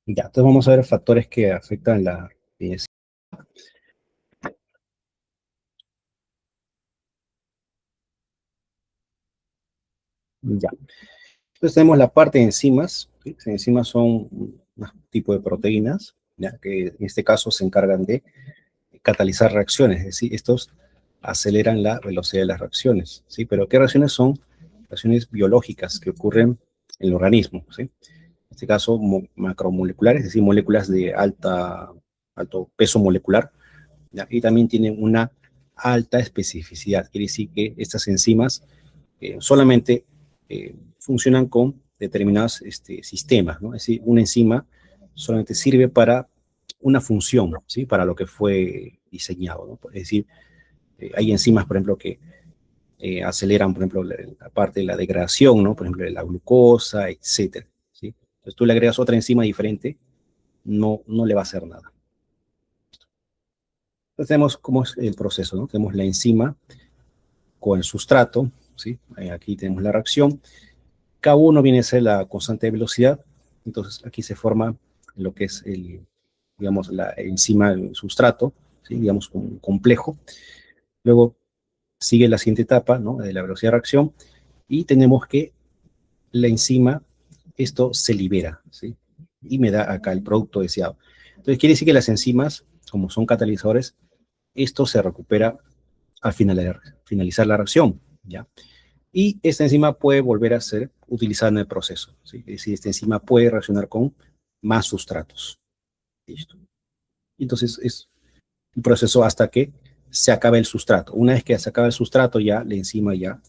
Ya, entonces vamos a ver factores que afectan la enzima. Ya, entonces tenemos la parte de enzimas. ¿Sí? Las enzimas son un tipo de proteínas, ya, que en este caso se encargan de catalizar reacciones, es decir, estos aceleran la velocidad de las reacciones, ¿sí? Pero ¿qué reacciones son? Reacciones biológicas que ocurren en el organismo, ¿sí? En este caso, macromoleculares, es decir, moléculas de alto peso molecular, ¿ya? Y también tienen una alta especificidad, quiere decir que estas enzimas solamente funcionan con determinados sistemas, ¿no? Es decir, una enzima solamente sirve para una función, ¿sí? Para lo que fue diseñado, ¿no? Es decir, hay enzimas, por ejemplo, que aceleran, por ejemplo, la parte de la degradación, ¿no? Por ejemplo, de la glucosa, etcétera, ¿sí? Entonces tú le agregas otra enzima diferente, no le va a hacer nada. Entonces tenemos cómo es el proceso, ¿no? Tenemos la enzima con el sustrato, ¿sí? Aquí tenemos la reacción. K1 viene a ser la constante de velocidad, entonces aquí se forma lo que es digamos, la enzima del sustrato, ¿sí? Digamos, un complejo. Luego sigue la siguiente etapa, ¿no? De la velocidad de reacción, y tenemos que la enzima, esto se libera, ¿sí? Y me da acá el producto deseado. Entonces quiere decir que las enzimas, como son catalizadores, esto se recupera al finalizar la reacción, ¿ya? Y esta enzima puede volver a ser utilizada en el proceso, ¿sí? Es decir, esta enzima puede reaccionar con más sustratos. Listo. Entonces es un proceso hasta que se acabe el sustrato. Una vez que se acaba el sustrato, ya la enzima ya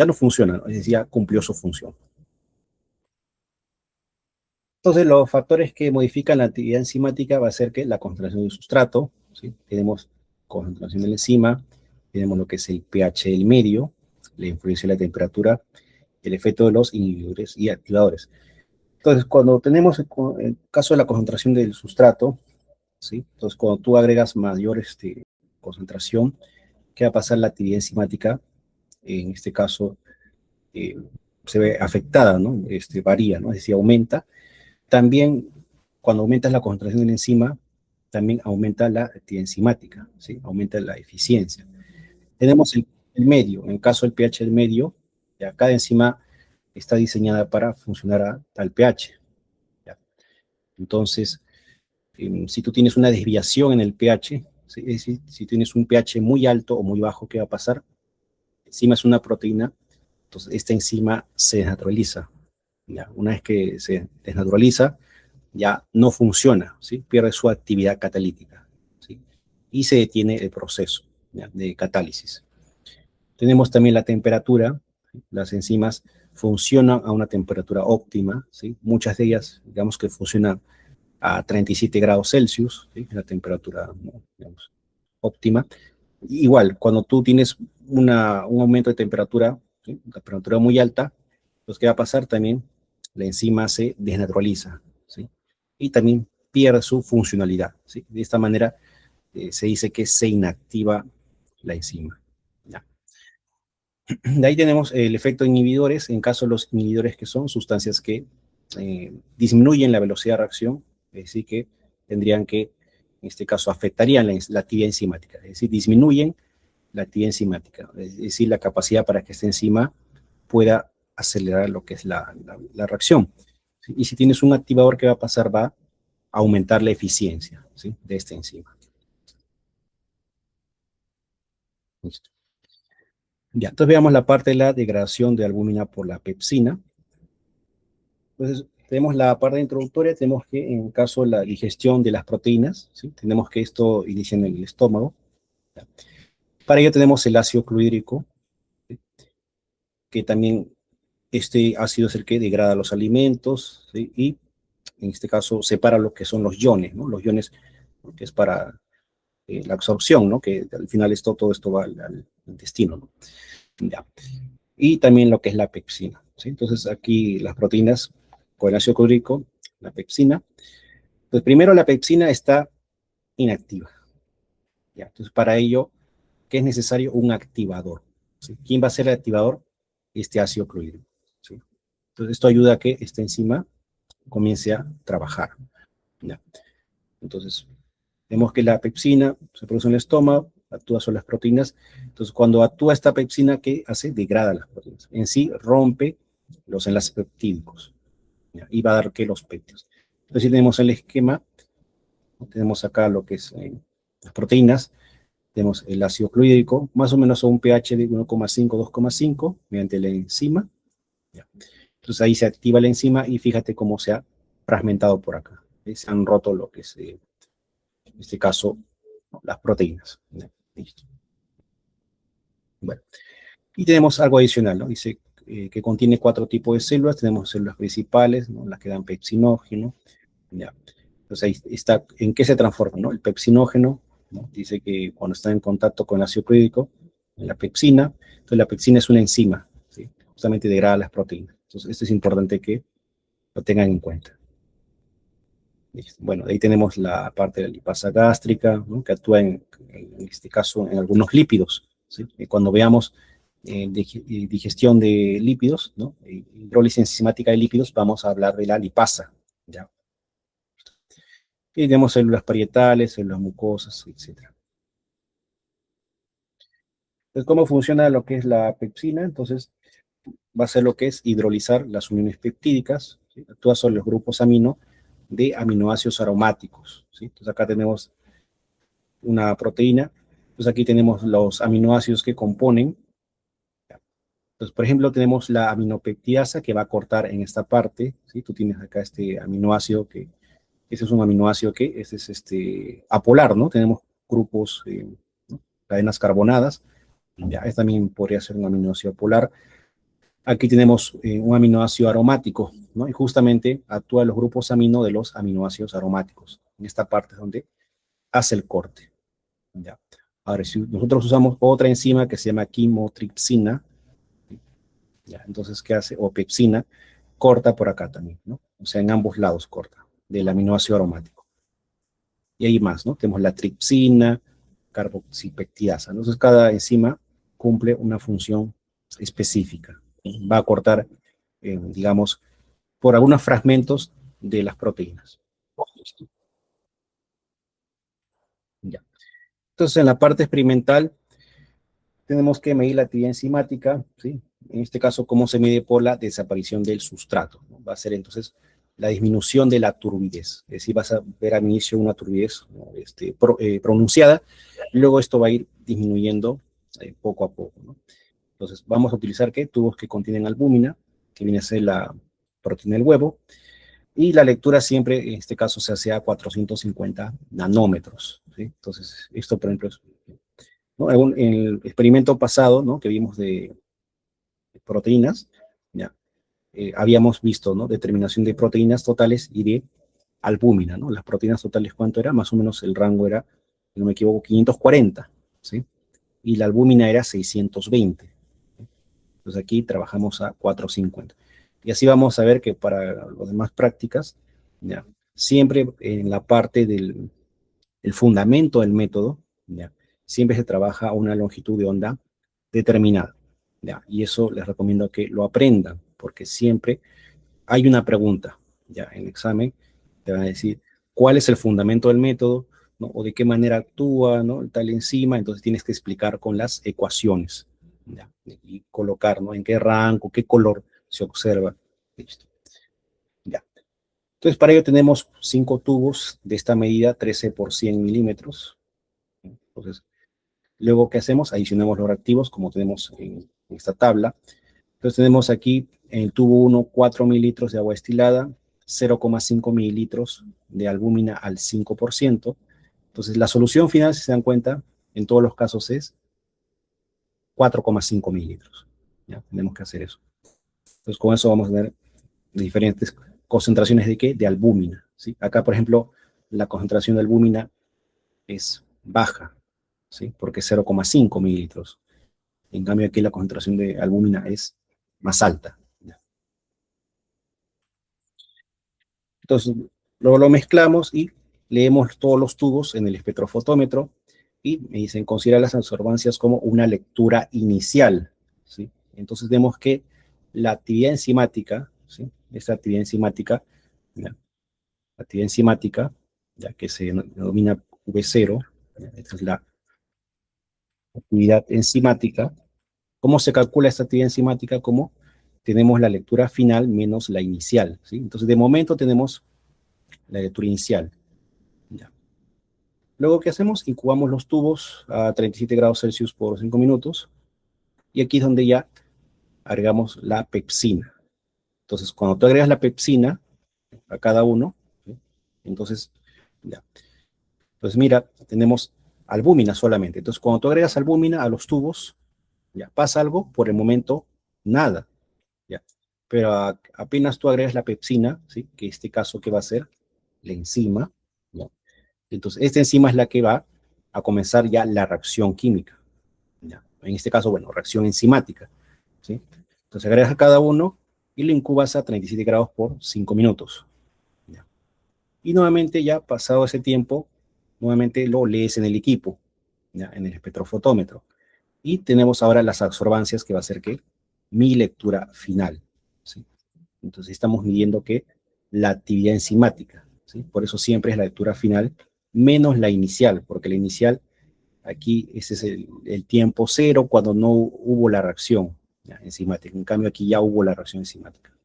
no funciona, ¿no? Es decir, ya cumplió su función. Entonces, los factores que modifican la actividad enzimática va a ser que la concentración del sustrato, ¿sí? Tenemos concentración de la enzima, tenemos lo que es el pH del medio, la influencia de la temperatura, el efecto de los inhibidores y activadores. Entonces, cuando tenemos el caso de la concentración del sustrato, ¿sí? Entonces, cuando tú agregas mayor concentración, ¿qué va a pasar? La actividad enzimática, en este caso, eh, se ve afectada, ¿no? Varía, ¿no? Es decir, aumenta. También, cuando aumentas la concentración de la enzima, también aumenta la actividad enzimática, ¿sí? Aumenta la eficiencia. Tenemos el medio, en el caso del pH del medio, ya cada enzima está diseñada para funcionar a tal pH. ¿Ya? Entonces, si tú tienes una desviación en el pH, ¿sí? Es decir, si tienes un pH muy alto o muy bajo, ¿qué va a pasar? Enzima es una proteína, entonces esta enzima se desnaturaliza. ¿Ya? Una vez que se desnaturaliza, ya no funciona, ¿sí? Pierde su actividad catalítica, ¿sí? Y se detiene el proceso, ¿ya? De catálisis. Tenemos también la temperatura, ¿sí? Las enzimas funcionan a una temperatura óptima, ¿sí? Muchas de ellas, digamos que funcionan a 37 grados Celsius, ¿sí? La temperatura, ¿no? Digamos, óptima. Igual, cuando tú tienes un aumento de temperatura, ¿sí? Una temperatura muy alta, pues ¿qué va a pasar? También la enzima se desnaturaliza, ¿sí? Y también pierde su funcionalidad, ¿sí? De esta manera se dice que se inactiva la enzima. ¿Ya? De ahí tenemos el efecto de inhibidores, en caso de los inhibidores que son sustancias que disminuyen la velocidad de reacción, es decir, que tendrían que, en este caso, afectarían la actividad enzimática, es decir, disminuyen la actividad enzimática, es decir, la capacidad para que esta enzima pueda acelerar lo que es la reacción. ¿Sí? Y si tienes un activador, ¿qué va a pasar? Va a aumentar la eficiencia, ¿sí? De esta enzima. Listo. Ya, entonces veamos la parte de la degradación de albúmina por la pepsina. Entonces, tenemos la parte introductoria, tenemos que en caso de la digestión de las proteínas, ¿sí? Tenemos que esto inicia en el estómago. ¿Ya? Para ello tenemos el ácido clorhídrico, ¿sí? Que también este ácido es el que degrada los alimentos, ¿sí? Y en este caso separa lo que son los iones, ¿no? Los iones, que es para la absorción, ¿no? Que al final todo esto va al intestino, ¿no? Ya. Y también lo que es la pepsina, ¿sí? Entonces aquí las proteínas con el ácido clorhídrico, la pepsina. Pues primero la pepsina está inactiva, ¿ya? Entonces para ello, ¿qué es necesario? Un activador, ¿sí? ¿Quién va a ser el activador? Este ácido clorhídrico, ¿sí? Entonces esto ayuda a que esta enzima comience a trabajar. ¿ya? Entonces, vemos que la pepsina se produce en el estómago, actúa sobre las proteínas. Entonces, cuando actúa esta pepsina, ¿qué hace? Degrada las proteínas. En sí, rompe los enlaces peptídicos, ¿ya? Y va a dar que los péptidos. Entonces, si tenemos el esquema, tenemos acá lo que es las proteínas, tenemos el ácido clorhídrico, más o menos a un pH de 1,5, 2,5, mediante la enzima. ¿Ya? Entonces ahí se activa la enzima y fíjate cómo se ha fragmentado por acá. Se han roto lo que es, en este caso, las proteínas. ¿Ya? Listo. Bueno, y tenemos algo adicional, ¿no? Dice que contiene 4 tipos de células. Tenemos células principales, ¿no? Las que dan pepsinógeno. ¿Ya? Entonces ahí está, ¿en qué se transforma, no? El pepsinógeno, ¿no? Dice que cuando está en contacto con el ácido clorhídrico, en la pepsina, entonces la pepsina es una enzima, ¿sí? Justamente degrada las proteínas. Entonces esto es importante que lo tengan en cuenta. Bueno, ahí tenemos la parte de la lipasa gástrica, ¿no? Que actúa en este caso en algunos lípidos, ¿sí? Y cuando veamos digestión de lípidos, ¿no? Hidrólisis enzimática de lípidos, vamos a hablar de la lipasa, ¿ya? Y tenemos células parietales, células mucosas, etc. Entonces, ¿cómo funciona lo que es la pepsina? Entonces, va a ser lo que es hidrolizar las uniones peptídicas, ¿sí? Actúa sobre los grupos amino de aminoácidos aromáticos, ¿sí? Entonces, acá tenemos una proteína. Entonces, aquí tenemos los aminoácidos que componen. Entonces, por ejemplo, tenemos la aminopeptidasa que va a cortar en esta parte, ¿sí? Tú tienes acá este aminoácido que, ese es un aminoácido que, ese es apolar, ¿no? Tenemos grupos, ¿no? Cadenas carbonadas. Ya, este también podría ser un aminoácido polar. Aquí tenemos un aminoácido aromático, ¿no? Y justamente actúa en los grupos amino de los aminoácidos aromáticos. En esta parte es donde hace el corte. ¿Ya? Ahora, si nosotros usamos otra enzima que se llama quimotripsina, ¿ya? Entonces, ¿qué hace? O pepsina, corta por acá también, ¿no? O sea, en ambos lados corta, del aminoácido aromático. Y hay más, ¿no? Tenemos la tripsina, carboxipeptidasa. Entonces, cada enzima cumple una función específica. Va a cortar, digamos, por algunos fragmentos de las proteínas. Ya. Entonces, en la parte experimental, tenemos que medir la actividad enzimática, ¿sí? En este caso, cómo se mide por la desaparición del sustrato, ¿no? Va a ser entonces la disminución de la turbidez. Es decir, vas a ver al inicio una turbidez, ¿no? Pronunciada, y luego esto va a ir disminuyendo poco a poco, ¿no? Entonces, vamos a utilizar ¿qué? Tubos que contienen albúmina, que viene a ser la proteína del huevo, y la lectura siempre, en este caso, se hace a 450 nanómetros, ¿sí? Entonces, esto, por ejemplo, ¿no? En el experimento pasado, ¿no? Que vimos de proteínas, ya, habíamos visto, ¿no? Determinación de proteínas totales y de albúmina, ¿no? Las proteínas totales, ¿cuánto era? Más o menos el rango era, si no me equivoco, 540, ¿sí? Y la albúmina era 620. Entonces aquí trabajamos a 450. Y así vamos a ver que para las demás prácticas, ya, siempre en la parte del el fundamento del método, ¿ya? Siempre se trabaja a una longitud de onda determinada, ¿ya? Y eso les recomiendo que lo aprendan, porque siempre hay una pregunta, ¿ya? En el examen te van a decir cuál es el fundamento del método, ¿no? O de qué manera actúa, ¿no? Tal enzima, entonces tienes que explicar con las ecuaciones, ¿ya? Y colocar, ¿no? En qué rango, qué color se observa. Listo. Ya. Entonces, para ello tenemos 5 tubos de esta medida, 13 por 100 milímetros. Entonces, luego, ¿qué hacemos? Adicionamos los reactivos, como tenemos en esta tabla. Entonces, tenemos aquí en el tubo 1, 4 mililitros de agua destilada, 0,5 mililitros de albúmina al 5%. Entonces, la solución final, si se dan cuenta, en todos los casos es 4,5 mililitros. ¿Ya? Tenemos que hacer eso. Entonces, con eso vamos a ver diferentes concentraciones de ¿qué? De albúmina, ¿sí? Acá, por ejemplo, la concentración de albúmina es baja, ¿sí? Porque es 0,5 mililitros. En cambio, aquí la concentración de albúmina es más alta. Entonces, luego lo mezclamos y leemos todos los tubos en el espectrofotómetro y me dicen, considera las absorbancias como una lectura inicial, ¿sí? Entonces vemos que la actividad enzimática, ¿sí? Esta actividad enzimática, ¿ya? actividad enzimática, ya que se denomina V0, esta es la actividad enzimática. ¿Cómo se calcula esta actividad enzimática? Como tenemos la lectura final menos la inicial, ¿sí? Entonces, de momento tenemos la lectura inicial. Ya. Luego, ¿qué hacemos? Incubamos los tubos a 37 grados Celsius por 5 minutos. Y aquí es donde ya agregamos la pepsina. Entonces, cuando tú agregas la pepsina a cada uno, ¿sí? Entonces, ya. Entonces, mira, tenemos albúmina solamente. Entonces, cuando tú agregas albúmina a los tubos, ya pasa algo, por el momento, nada. ¿Ya? Pero apenas tú agregas la pepsina, ¿sí? Que en este caso, ¿qué va a ser? La enzima, ¿ya? Entonces, esta enzima es la que va a comenzar ya la reacción química, ¿ya? En este caso, bueno, reacción enzimática, ¿sí? Entonces, agregas a cada uno y lo incubas a 37 grados por 5 minutos, ¿ya? Y nuevamente, ya pasado ese tiempo, nuevamente lo lees en el equipo, ¿ya? En el espectrofotómetro. Y tenemos ahora las absorbancias, que va a ser que mi lectura final, ¿sí? Entonces estamos midiendo que la actividad enzimática, ¿sí? Por eso siempre es la lectura final menos la inicial, porque la inicial, aquí ese es el tiempo cero cuando no hubo la reacción, ¿ya? Enzimática. En cambio aquí ya hubo la reacción enzimática.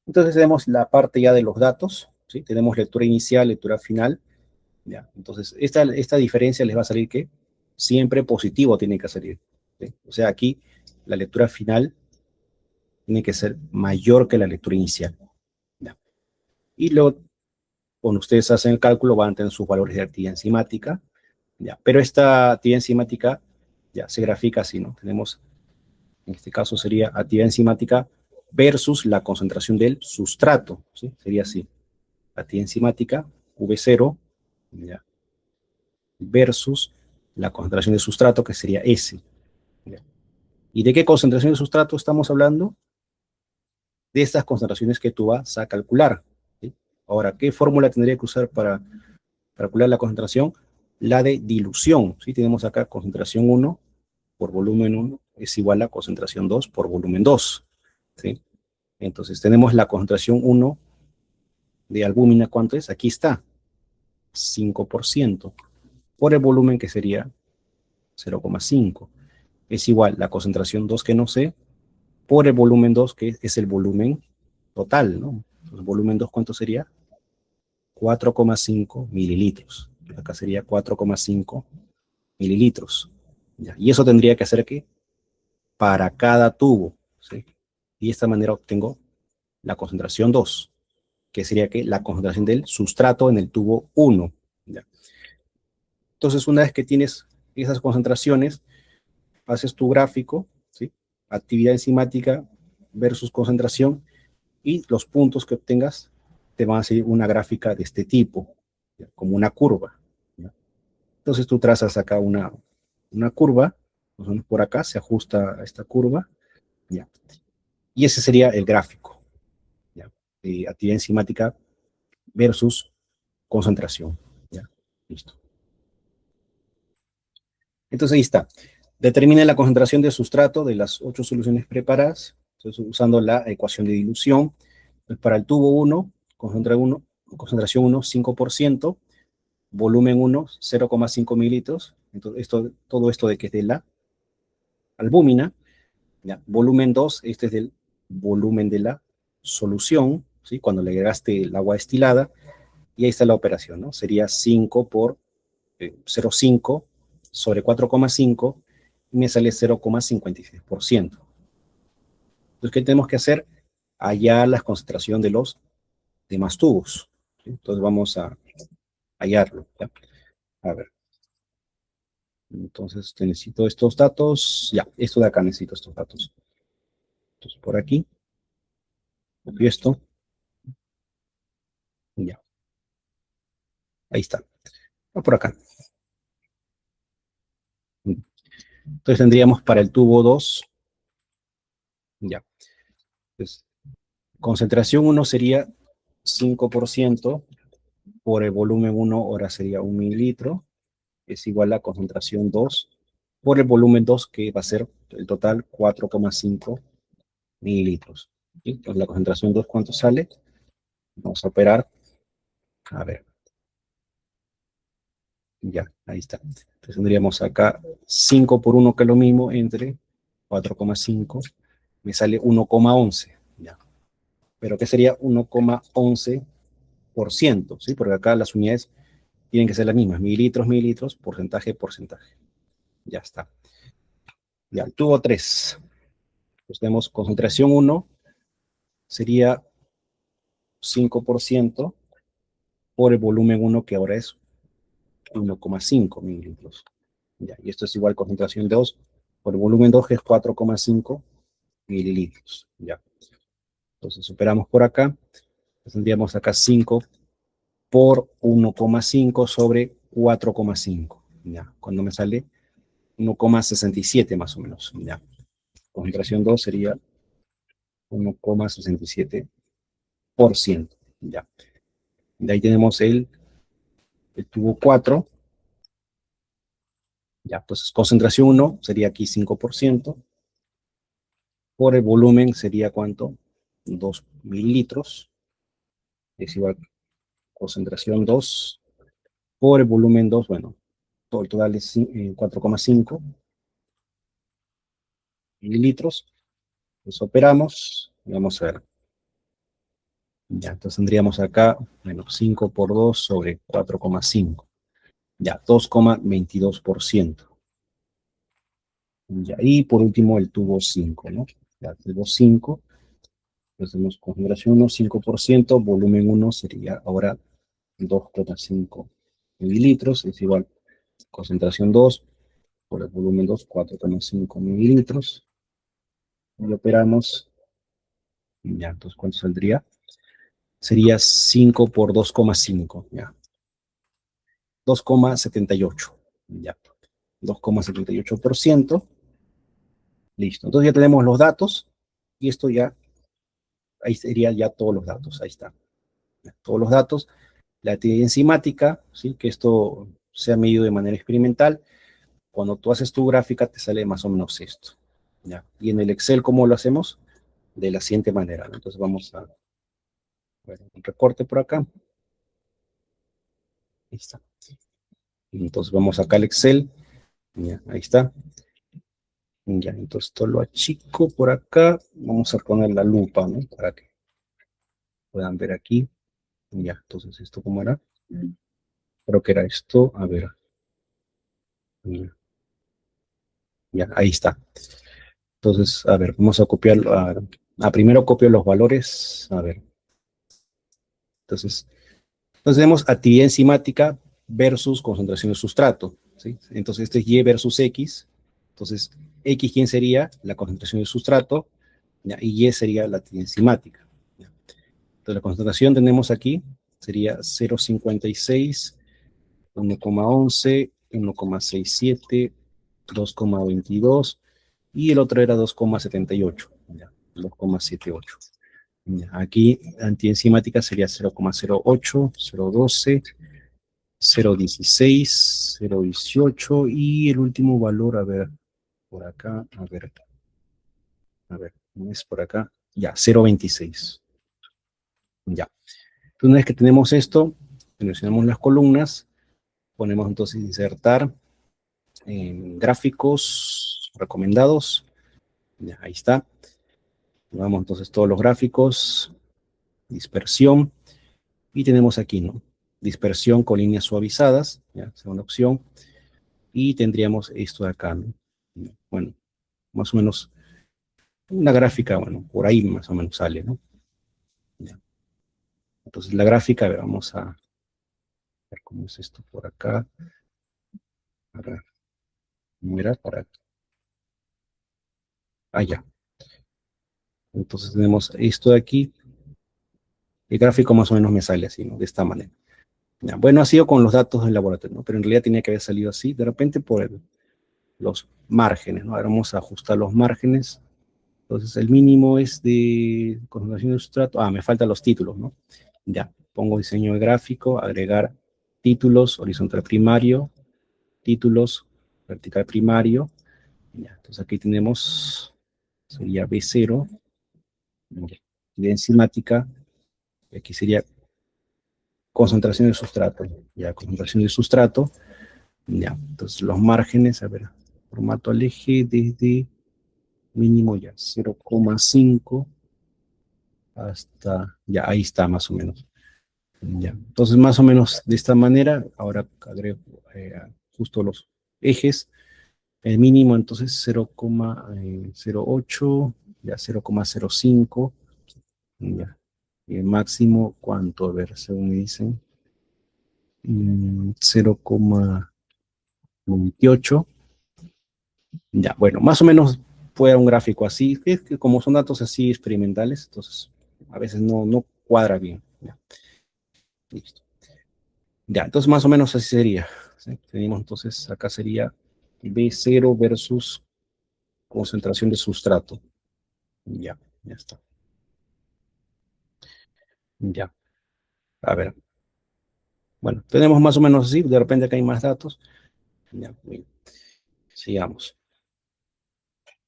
Entonces tenemos la parte ya de los datos, ¿sí? Tenemos lectura inicial, lectura final, ¿ya? Entonces esta diferencia les va a salir que siempre positivo tiene que salir, ¿sí? O sea, aquí la lectura final tiene que ser mayor que la lectura inicial, ¿ya? Y luego, cuando ustedes hacen el cálculo, van a tener sus valores de actividad enzimática, ¿ya? Pero esta actividad enzimática ya se grafica así, ¿no? Tenemos, en este caso sería actividad enzimática versus la concentración del sustrato, ¿sí? Sería así, actividad enzimática V0, ¿ya? Versus la concentración del sustrato, que sería S, ¿ya? ¿Y de qué concentración de sustrato estamos hablando? De estas concentraciones que tú vas a calcular, ¿sí? Ahora, ¿qué fórmula tendría que usar para calcular la concentración? La de dilución, ¿sí? Tenemos acá concentración 1 por volumen 1 es igual a concentración 2 por volumen 2, ¿sí? Entonces tenemos la concentración 1 de albúmina, ¿cuánto es? Aquí está, 5%, por el volumen, que sería 0,5. Es igual la concentración 2, que no sé, por el volumen 2, que es el volumen total, ¿no? Entonces, volumen 2, ¿cuánto sería? 4,5 mililitros. Acá sería 4,5 mililitros. ¿Ya? Y eso tendría que hacer que para cada tubo, ¿sí? Y de esta manera obtengo la concentración 2, que sería que la concentración del sustrato en el tubo 1. ¿Ya? Entonces, una vez que tienes esas concentraciones, haces tu gráfico, ¿sí? Actividad enzimática versus concentración, y los puntos que obtengas te van a seguir una gráfica de este tipo, ¿ya? Como una curva, ¿ya? Entonces tú trazas acá una curva, por acá se ajusta a esta curva, ¿ya? Y ese sería el gráfico, ¿ya? De actividad enzimática versus concentración, ¿ya? Listo. Entonces ahí está. Determina la concentración de sustrato de las 8 soluciones preparadas, entonces, usando la ecuación de dilución. Entonces, para el tubo 1, concentración 1, 5%, volumen 1, 0,5 mililitros. Entonces, todo esto de que es de la albúmina, ¿ya? Volumen 2, este es del volumen de la solución, ¿sí? Cuando le agregaste el agua destilada, y ahí está la operación, ¿no? Sería 5 por 0,5 sobre 4,5, y me sale 0,56%. Entonces, ¿qué tenemos que hacer? Hallar la concentración de los demás tubos, ¿sí? Entonces, vamos a hallarlo, ¿ya? A ver. Entonces, necesito estos datos. Ya, esto de acá necesito estos datos. Entonces, por aquí, copio esto. Ya, ahí está. Va por acá. Entonces, tendríamos para el tubo 2. Ya. Entonces, concentración 1 sería 5% por el volumen 1, ahora sería 1 mililitro. Es igual a concentración 2 por el volumen 2, que va a ser el total 4,5 mililitros. ¿sí? Entonces la concentración 2, ¿cuánto sale? Vamos a operar. A ver, ya, ahí está. Entonces tendríamos acá 5 por 1, que es lo mismo, entre 4,5. Me sale 1,11. Ya. Pero ¿qué sería 1,11%? ¿Sí? Porque acá las unidades tienen que ser las mismas. Mililitros, mililitros, porcentaje, porcentaje. Ya está. Ya, el tubo 3. Pues tenemos concentración 1, sería 5% por el volumen 1, que ahora es 1,5 mililitros. Ya, y esto es igual concentración 2 por el volumen 2, que es 4,5 mililitros. Ya. Entonces superamos por acá. Tendríamos acá 5 por 1,5 sobre 4,5. Ya. Cuando me sale 1,67 más o menos. Ya. Concentración 2 sería 1,67%. Ya. De ahí tenemos el tubo 4. Ya, pues concentración 1 sería aquí 5%. Por el volumen sería ¿cuánto? 2 mililitros. Es igual concentración 2 por el volumen 2. Bueno, todo el total es 4,5 mililitros. Pues operamos. Vamos a ver. Ya, entonces tendríamos acá, bueno, 5 por 2 sobre 4,5. Ya, 2,22%. Ya, y por último el tubo 5, ¿no? Ya, tubo 5. Entonces tenemos concentración 1, 5%, volumen 1 sería ahora 2,5 mililitros, es igual concentración 2 por el volumen 2, 4,5 mililitros. Y operamos, ya, entonces ¿cuánto saldría? Sería 5 por 2,5, ya, 2,78, ya, 2,78%. Listo, entonces ya tenemos los datos, y esto ya, ahí sería ya todos los datos, ahí está. Todos los datos, la actividad enzimática, ¿sí? Que esto se ha medido de manera experimental. Cuando tú haces tu gráfica te sale más o menos esto, ¿ya? Y en el Excel, ¿cómo lo hacemos? De la siguiente manera, ¿no? Entonces vamos a ver un recorte por acá. Ahí está. Entonces vamos acá al Excel. Ya, ahí está. Ya, entonces esto lo achico por acá. Vamos a poner la lupa, ¿no? Para que puedan ver aquí. Ya, entonces esto cómo era. Creo que era esto. A ver. Ya, ya, ahí está. Entonces, a ver, vamos a copiar. Primero copio los valores. A ver. Entonces tenemos actividad enzimática versus concentración de sustrato, ¿sí? Entonces este es Y versus X. Entonces, X, ¿quién sería? La concentración de sustrato, ¿ya? Y Y sería la actividad enzimática, ¿ya? Entonces la concentración tenemos aquí, sería 0,56, 1,11, 1,67, 2,22, y el otro era 2,78, ¿ya? 2,78. Aquí antienzimática sería 0,08, 0,12, 0,16, 0,18 y el último valor, a ver, por acá, a ver, ¿no es por acá? Ya, 0,26. Ya. Entonces, una vez que tenemos esto, seleccionamos las columnas, ponemos entonces insertar en gráficos recomendados. Ya, ahí está. Vamos entonces todos los gráficos, dispersión, y tenemos aquí, ¿no? Dispersión con líneas suavizadas, ya, segunda opción, y tendríamos esto de acá, ¿no? Bueno, más o menos una gráfica, bueno, por ahí más o menos sale, ¿no? Ya. Entonces la gráfica, a ver, vamos a ver cómo es esto por acá. A ver, ¿cómo era? Para... ya. Entonces tenemos esto de aquí. El gráfico más o menos me sale así, ¿no? De esta manera. Ya. Bueno, ha sido con los datos del laboratorio, ¿no? Pero en realidad tenía que haber salido así, de repente por los márgenes, ¿no? Ahora vamos a ajustar los márgenes. Entonces el mínimo es de concentración de sustrato. Me faltan los títulos, ¿no? Ya, pongo diseño de gráfico, agregar títulos, horizontal primario, títulos, vertical primario. Ya, entonces aquí tenemos, sería B0, Actividad enzimática, aquí sería concentración del sustrato, ya, concentración del sustrato, ya, entonces los márgenes, a ver, formato al eje desde mínimo ya 0,5 hasta, ya, ahí está más o menos. Ya. Entonces, más o menos de esta manera, ahora agrego justo los ejes, el mínimo entonces 0,08, ya 0,05, ya. Y el máximo, ¿cuánto? A ver, según me dicen, 0,28. Ya, bueno, más o menos fue un gráfico así, que como son datos así experimentales, entonces a veces no cuadra bien. Ya, listo. Ya, entonces más o menos así sería. ¿Sí? Tenemos entonces, acá sería B0 versus concentración de sustrato. Ya, ya está. Ya, a ver. Bueno, tenemos más o menos así, de repente acá hay más datos. Ya, bien. Sigamos.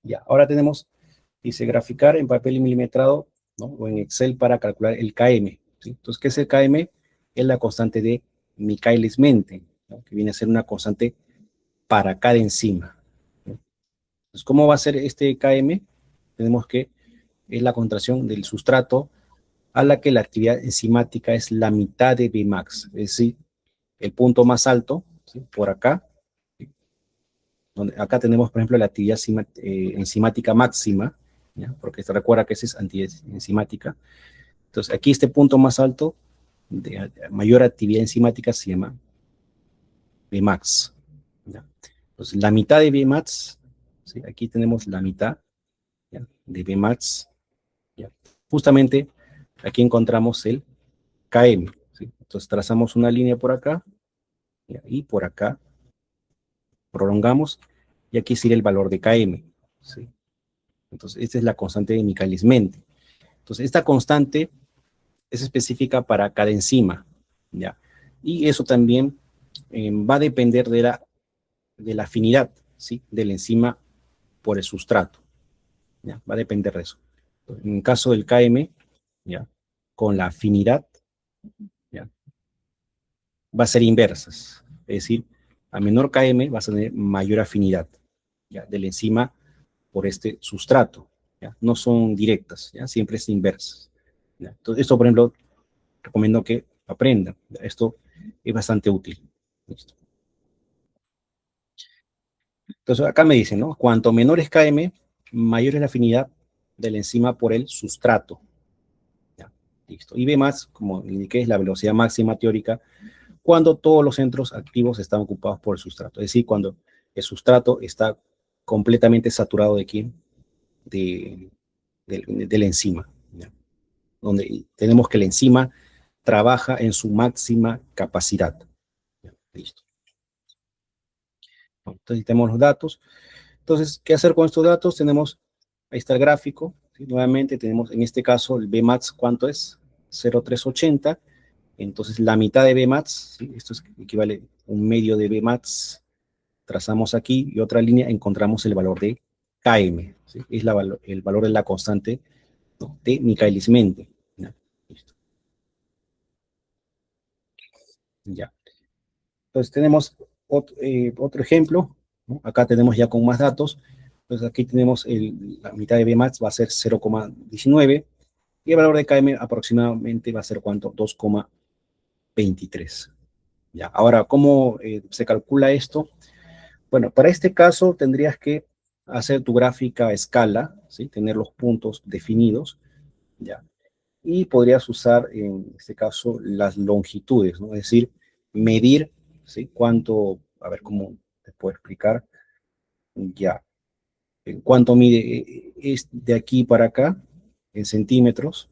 Ya, ahora tenemos, dice, graficar en papel milimetrado, ¿no? O en Excel para calcular el KM. ¿Sí? Entonces, ¿qué es el KM? Es la constante de Michaelis-Menten, ¿no? Que viene a ser una constante para cada enzima. ¿No? Entonces, ¿cómo va a ser este KM? Tenemos que es la contracción del sustrato a la que la actividad enzimática es la mitad de Bmax, es decir, el punto más alto, ¿sí? Por acá, ¿sí? Donde acá tenemos, por ejemplo, la actividad enzimática máxima, ¿ya? Porque se recuerda que esa es antienzimática. Entonces, aquí este punto más alto de mayor actividad enzimática se llama Bmax. ¿Ya? Entonces, la mitad de Bmax, ¿sí? Aquí tenemos la mitad, ¿ya? De Bmax. ¿Ya? Justamente aquí encontramos el KM. ¿Sí? Entonces trazamos una línea por acá, ¿ya? Y por acá prolongamos, y aquí sería el valor de KM. ¿Sí? Entonces esta es la constante de Michaelis-Menten. Entonces esta constante es específica para cada enzima, ¿ya? Y eso también va a depender de la afinidad, ¿sí? De la enzima por el sustrato, ¿ya? Va a depender de eso. En el caso del KM, ¿ya? Con la afinidad, ¿ya? Va a ser inversas, es decir, a menor KM vas a tener mayor afinidad, ¿ya? De la enzima por este sustrato, ¿ya? No son directas, ¿ya? Siempre es inversas, ¿ya? Entonces, esto, por ejemplo, recomiendo que aprendan, ¿ya? Esto es bastante útil. ¿Listo? Entonces, acá me dicen, ¿no? Cuanto menor es KM, mayor es la afinidad de la enzima por el sustrato, ¿ya? Listo. Y B más, como indiqué, es la velocidad máxima teórica cuando todos los centros activos están ocupados por el sustrato. Es decir, cuando el sustrato está completamente saturado de quién? De la enzima, ¿ya? Donde tenemos que la enzima trabaja en su máxima capacidad. ¿Ya? Listo. Entonces tenemos los datos. Entonces, ¿qué hacer con estos datos? Tenemos, ahí está el gráfico. ¿Sí? Nuevamente tenemos, en este caso, el Bmax, ¿cuánto es? 0,380. Entonces, la mitad de Bmax, ¿sí? Esto equivale a un medio de Bmax. Trazamos aquí y otra línea, encontramos el valor de Km. ¿Sí? Es el valor de la constante, ¿no? De Michaelis-Menten. ¿Ya? Listo. Ya. Entonces tenemos otro ejemplo, ¿no? Acá tenemos ya con más datos. Entonces aquí tenemos la mitad de Bmax va a ser 0,19 y el valor de Km aproximadamente va a ser ¿cuánto? 2,23. Ya. Ahora, ¿cómo se calcula esto? Bueno, para este caso tendrías que hacer tu gráfica a escala, ¿sí? Tener los puntos definidos, ¿ya? Y podrías usar, en este caso, las longitudes, ¿no? Es decir, medir, ¿sí? Cuánto, a ver cómo te puedo explicar, ya, cuánto mide es de aquí para acá, en centímetros,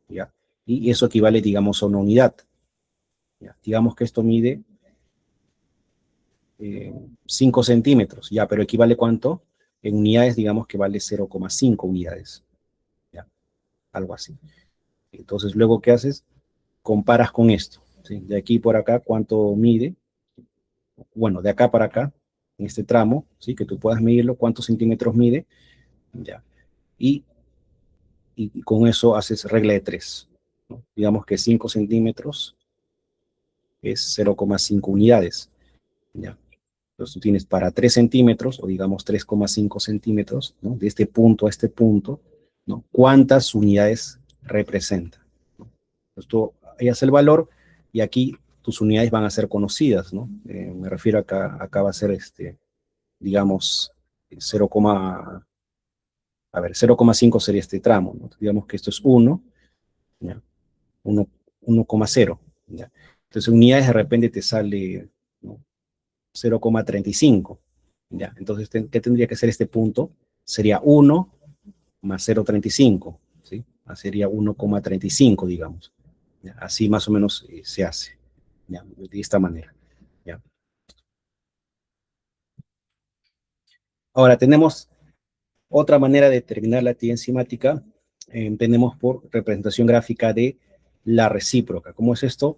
¿ya? Y eso equivale, digamos, a una unidad, ¿ya? Digamos que esto mide 5 centímetros, ya, pero equivale cuánto, en unidades, digamos que vale 0,5 unidades, ya, algo así. Entonces, luego, ¿qué haces? Comparas con esto, ¿sí? De aquí por acá, cuánto mide, bueno, de acá para acá, en este tramo, ¿sí? Que tú puedas medirlo, cuántos centímetros mide, ya. Y y con eso haces regla de 3, ¿no? Digamos que 5 centímetros es 0,5 unidades, ¿ya? Entonces tú tienes para 3 centímetros, o digamos 3,5 centímetros, ¿no? De este punto a este punto, ¿no? ¿Cuántas unidades representa? ¿No? Entonces tú hallas el valor y aquí tus unidades van a ser conocidas, ¿no? Me refiero acá va a ser, digamos, 0, a ver, 0,5 sería este tramo, ¿no? Digamos que esto es 1, ¿ya? 1, 1,0, ¿ya? Entonces unidades de repente te sale, ¿no? 0,35, ¿ya? Entonces, ¿qué tendría que ser este punto? Sería 1 más 0,35, ¿sí? Sería 1,35, digamos. ¿Ya? Así más o menos se hace, ¿ya? De esta manera, ¿ya? Ahora, tenemos otra manera de determinar la actividad enzimática, tenemos por representación gráfica de la recíproca. ¿Cómo es esto?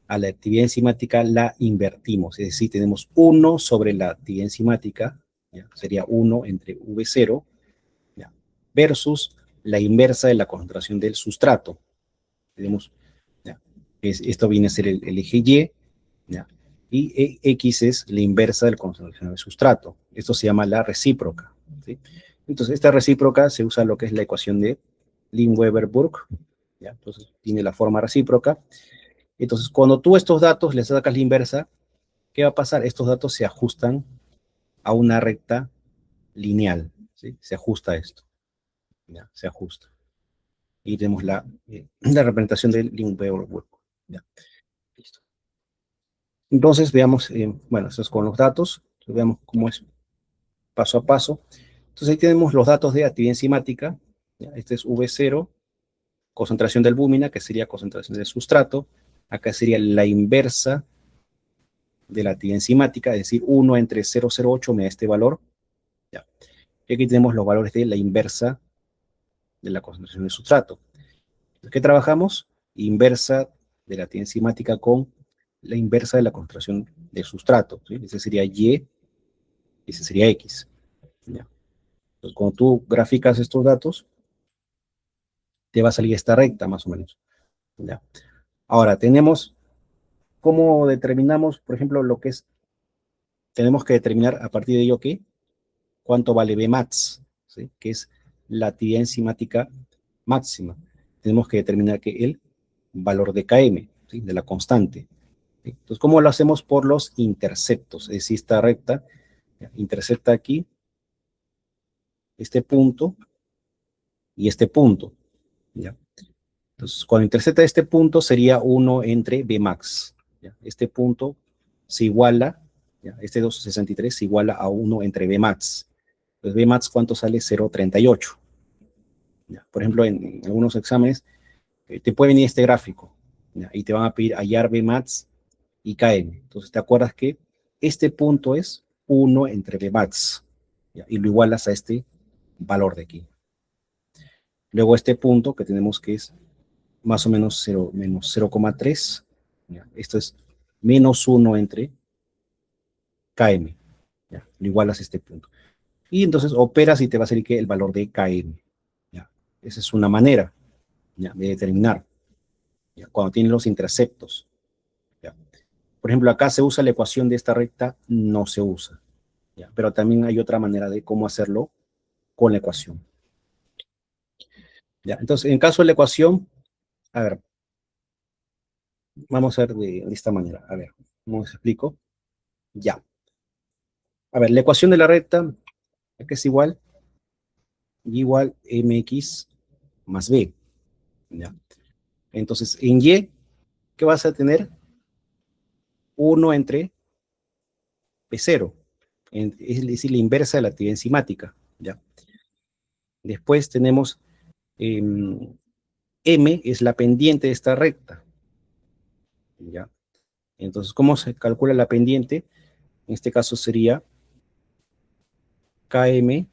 A la actividad enzimática la invertimos, es decir, tenemos 1 sobre la actividad enzimática, ¿ya? Sería 1 entre V0, ¿ya? Versus la inversa de la concentración del sustrato. Tenemos, ¿ya? Esto viene a ser el eje Y, ¿ya? Y X es la inversa de la concentración del sustrato. Esto se llama la recíproca, ¿sí? Entonces, esta recíproca se usa lo que es la ecuación de Lin-Weber-Burke, ¿ya? Entonces, tiene la forma recíproca. Entonces, cuando tú estos datos les sacas la inversa, ¿qué va a pasar? Estos datos se ajustan a una recta lineal, ¿sí? Se ajusta a esto, ¿ya? Se ajusta. Y tenemos la representación del Lin-Weber-Burke, ¿ya? Listo. Entonces, veamos, bueno, eso es con los datos. Entonces, veamos cómo es paso a paso. Entonces, ahí tenemos los datos de actividad enzimática, ¿ya? Este es V0, concentración de albúmina, que sería concentración del sustrato. Acá sería la inversa de la actividad enzimática, es decir, 1 entre 0,08 me da este valor. ¿Ya? Y aquí tenemos los valores de la inversa de la concentración del sustrato. ¿Qué trabajamos? Inversa de la actividad enzimática con la inversa de la concentración del sustrato, ¿sí? Ese sería Y, ese sería X. ¿Ya? Entonces, cuando tú graficas estos datos, te va a salir esta recta, más o menos. ¿Ya? Ahora, tenemos, ¿cómo determinamos, por ejemplo, lo que es, tenemos que determinar a partir de ello qué? ¿Cuánto vale Bmax? ¿Sí? Que es la actividad enzimática máxima. Tenemos que determinar que el valor de Km, ¿sí? De la constante. ¿Sí? Entonces, ¿cómo lo hacemos? Por los interceptos. Es decir, esta recta intercepta aquí este punto y este punto. ¿Ya? Entonces, cuando intercepta este punto sería 1 entre Bmax. ¿Ya? Este punto se iguala, ¿ya? Este 263 se iguala a 1 entre Bmax. Entonces, Bmax, ¿cuánto sale? 0,38. ¿Ya? Por ejemplo, en algunos exámenes te puede venir este gráfico, ¿ya? Y te van a pedir hallar Bmax y Km. Entonces, ¿te acuerdas que este punto es 1 entre Bmax? ¿Ya? Y lo igualas a este valor de aquí. Luego este punto que tenemos que es más o menos 0, menos 0,3. Esto es menos 1 entre Km. ¿Ya? Lo igualas a este punto. Y entonces operas y te va a salir que el valor de Km. ¿Ya? Esa es una manera, ¿ya? De determinar, ¿ya? Cuando tienes los interceptos. ¿Ya? Por ejemplo, acá se usa la ecuación de esta recta, no se usa. ¿Ya? Pero también hay otra manera de cómo hacerlo con la ecuación. ¿Ya? Entonces, en caso de la ecuación, a ver, vamos a ver de esta manera. A ver, ¿cómo os explico? Ya. A ver, la ecuación de la recta, que es igual, y igual mx más b. ¿Ya? Entonces, en y, ¿qué vas a tener? 1 entre p0. Es decir, la inversa de la actividad enzimática. ¿Ya? Después tenemos m es la pendiente de esta recta. ¿Ya? Entonces, ¿cómo se calcula la pendiente? En este caso sería km,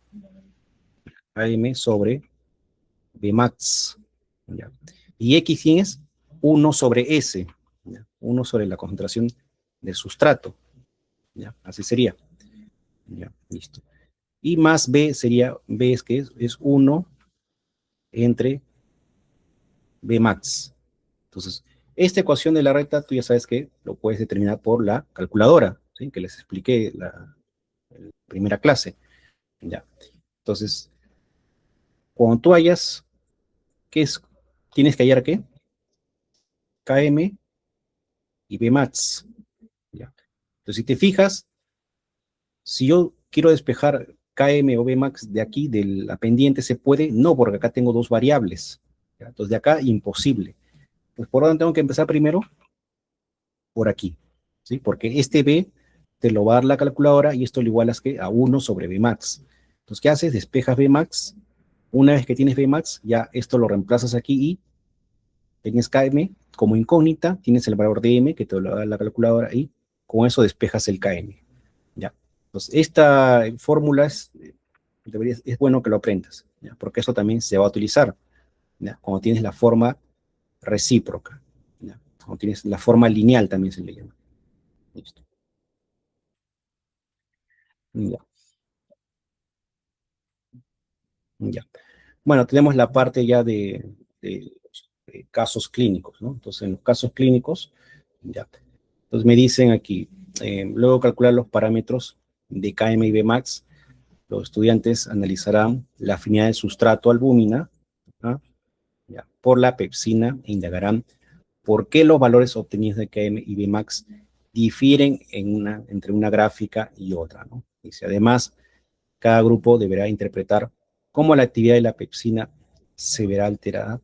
km sobre Bmax. ¿Ya? Y X, ¿quién es? 1 sobre S. ¿Ya? 1 sobre la concentración del sustrato. ¿Ya? Así sería. ¿Ya? Listo. Y más B sería, B es que es 1 entre Bmax. Entonces, esta ecuación de la recta, tú ya sabes que lo puedes determinar por la calculadora, ¿sí? Que les expliqué en la primera clase. Ya. Entonces, cuando tú hallas, ¿qué es? Tienes que hallar ¿qué? Km y Bmax. Ya. Entonces, si te fijas, si yo quiero despejar Km o Bmax de aquí, de la pendiente, ¿se puede? No, porque acá tengo dos variables. ¿Ya? Entonces, de acá, imposible. Pues, ¿por dónde tengo que empezar primero? Por aquí, ¿sí? Porque este B te lo va a dar la calculadora y esto lo igualas que a 1 sobre Bmax. Entonces, ¿qué haces? Despejas Bmax. Una vez que tienes Bmax, ya esto lo reemplazas aquí y tienes Km como incógnita, tienes el valor de M que te lo da la calculadora y con eso despejas el Km. ¿Ya? Entonces, esta fórmula es bueno que lo aprendas, ¿ya? Porque eso también se va a utilizar, ¿ya? Cuando tienes la forma recíproca, ¿ya? Cuando tienes la forma lineal también se le llama. Listo. Ya, ya. Bueno, tenemos la parte ya de casos clínicos, ¿no? Entonces, en los casos clínicos, ya. Entonces me dicen aquí, luego calcular los parámetros de Km y Bmax, los estudiantes analizarán la afinidad del sustrato albúmina, ¿ah? Ya, por la pepsina e indagarán por qué los valores obtenidos de Km y Bmax difieren entre una gráfica y otra, ¿no? Dice, además, cada grupo deberá interpretar cómo la actividad de la pepsina se verá alterada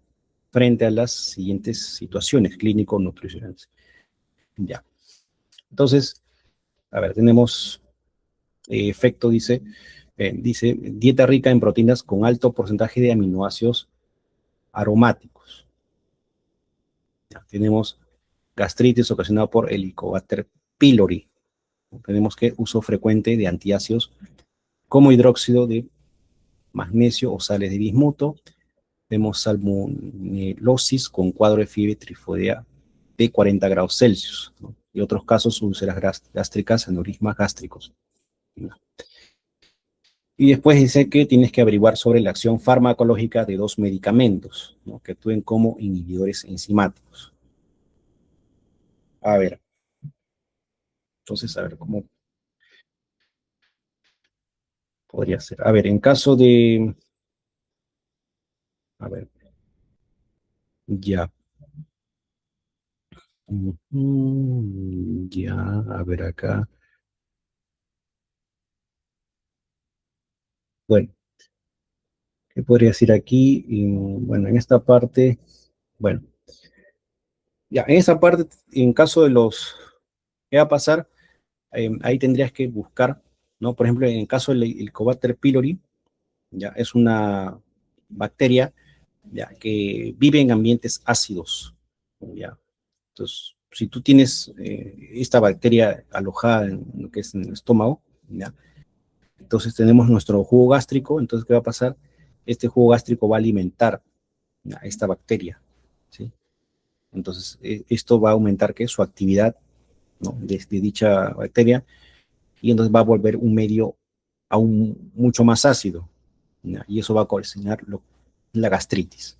frente a las siguientes situaciones clínico-nutricionales. Ya. Entonces, a ver, tenemos efecto, dice, dieta rica en proteínas con alto porcentaje de aminoácidos aromáticos. Ya, tenemos gastritis ocasionada por Helicobacter pylori. Tenemos que uso frecuente de antiácidos como hidróxido de magnesio o sales de bismuto. Vemos salmonelosis con cuadro de fiebre tifoidea de 40 grados Celsius, ¿no? Y otros casos, úlceras gástricas, aneurismas gástricos, ¿no? Y después dice que tienes que averiguar sobre la acción farmacológica de dos medicamentos, ¿no? Que actúen como inhibidores enzimáticos. A ver, entonces, a ver, ¿cómo podría ser? A ver, en caso de, a ver, ya, ya, a ver acá. Bueno, ¿qué podría decir aquí? Y, bueno, en esta parte, bueno, ya, en esa parte, en caso de los, ¿qué va a pasar? Ahí tendrías que buscar, ¿no? Por ejemplo, en el caso del Helicobacter pylori, ya, es una bacteria, ya, que vive en ambientes ácidos, ya. Entonces, si tú tienes esta bacteria alojada en lo que es en el estómago, ya, entonces tenemos nuestro jugo gástrico, entonces, ¿qué va a pasar? Este jugo gástrico va a alimentar a esta bacteria, ¿sí? Entonces, esto va a aumentar que su actividad, ¿no? de dicha bacteria, y entonces va a volver un medio aún mucho más ácido, ¿ya? Y eso va a ocasionar la gastritis,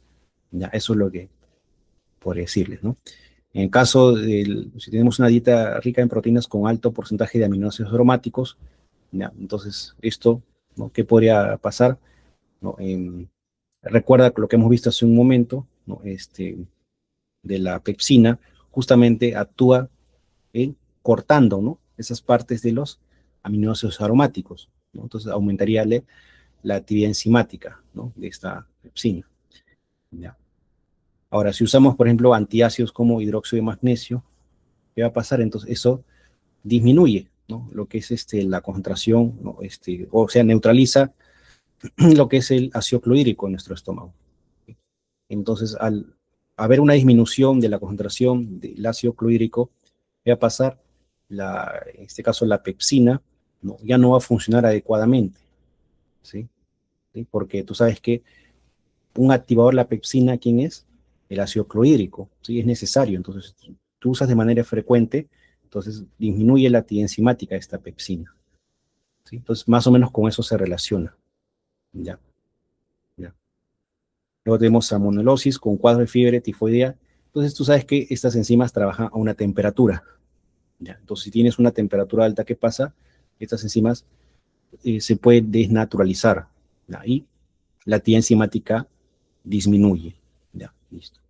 ¿ya? Eso es lo que podría decirles, ¿no? En el caso de, si tenemos una dieta rica en proteínas con alto porcentaje de aminoácidos aromáticos, ¿ya? Entonces esto, ¿no? ¿Qué podría pasar? ¿No? Recuerda lo que hemos visto hace un momento, ¿no? De la pepsina, justamente actúa cortando, ¿no? Esas partes de los aminoácidos aromáticos, ¿no? Entonces aumentaría la actividad enzimática, ¿no? De esta pepsina, ¿ya? Ahora, si usamos, por ejemplo, antiácidos como hidróxido de magnesio, ¿qué va a pasar? Entonces eso disminuye, ¿no? Lo que es la concentración, ¿no? O sea, neutraliza lo que es el ácido clorhídrico en nuestro estómago. Entonces, al haber una disminución de la concentración del ácido clorhídrico, ¿qué va a pasar? En este caso, la pepsina, ¿no? Ya no va a funcionar adecuadamente, ¿sí? ¿Sí? Porque tú sabes que un activador de la pepsina, ¿quién es? El ácido clorhídrico, ¿sí? Es necesario. Entonces, tú usas de manera frecuente, entonces disminuye la actividad enzimática de esta pepsina, ¿sí? Entonces, más o menos con eso se relaciona, ¿ya? ¿Ya? Luego tenemos salmonelosis con cuadro de fiebre tifoidea. Entonces tú sabes que estas enzimas trabajan a una temperatura. ¿Ya? Entonces si tienes una temperatura alta, ¿qué pasa? Estas enzimas se pueden desnaturalizar. ¿Ya? Y la actividad enzimática disminuye. Ya, listo.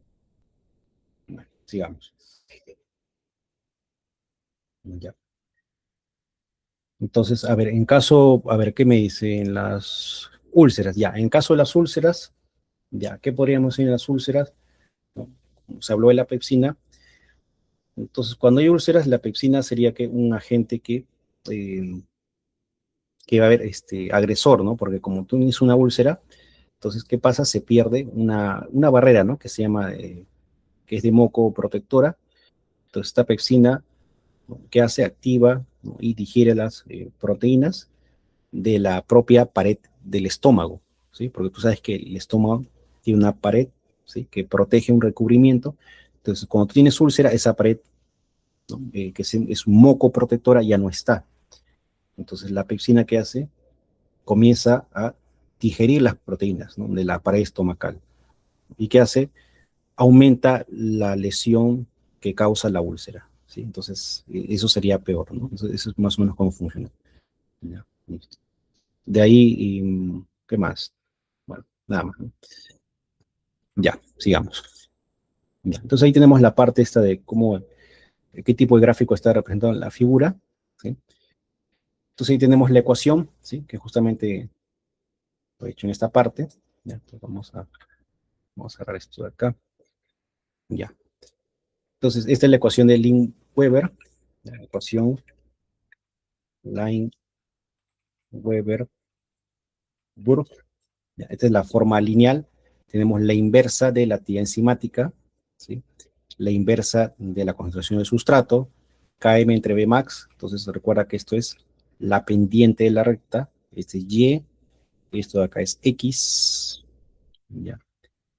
Bueno, sigamos. Ya. Entonces, a ver, a ver, ¿qué me dicen las úlceras? Ya, en caso de las úlceras, ya, ¿qué podríamos decir en las úlceras? ¿No? Como se habló de la pepsina. Entonces, cuando hay úlceras, la pepsina sería que un agente eh, que va a haber agresor, ¿no? Porque como tú tienes una úlcera, entonces, ¿qué pasa? Se pierde una barrera, ¿no? Que se llama, que es de moco protectora. Entonces, esta pepsina, ¿no? ¿Qué hace? Activa, ¿no? Y digiere las proteínas de la propia pared del estómago, ¿sí? Porque tú sabes que el estómago tiene una pared, ¿sí? Que protege un recubrimiento. Entonces, cuando tú tienes úlcera, esa pared, ¿no? Que es un moco protectora, ya no está. Entonces, la pepsina que hace, comienza a digerir las proteínas, ¿no? De la pared estomacal. ¿Y qué hace? Aumenta la lesión que causa la úlcera, ¿sí? Entonces, eso sería peor, ¿no? Eso es más o menos cómo funciona. Ya, listo. De ahí, ¿qué más? Bueno, nada más, ¿no? Ya, sigamos. Ya, entonces ahí tenemos la parte esta de cómo, qué tipo de gráfico está representando la figura, ¿sí? Entonces ahí tenemos la ecuación, ¿sí? Que justamente lo he hecho en esta parte. Ya, entonces vamos a cerrar esto de acá. Ya. Entonces, esta es la ecuación de Lin-Weber. La ecuación Lin-Weber-Burg. Esta es la forma lineal. Tenemos la inversa de la actividad enzimática, ¿sí? La inversa de la concentración del sustrato, Km entre Bmax. Entonces recuerda que esto es la pendiente de la recta, este es Y, esto de acá es X, ¿ya?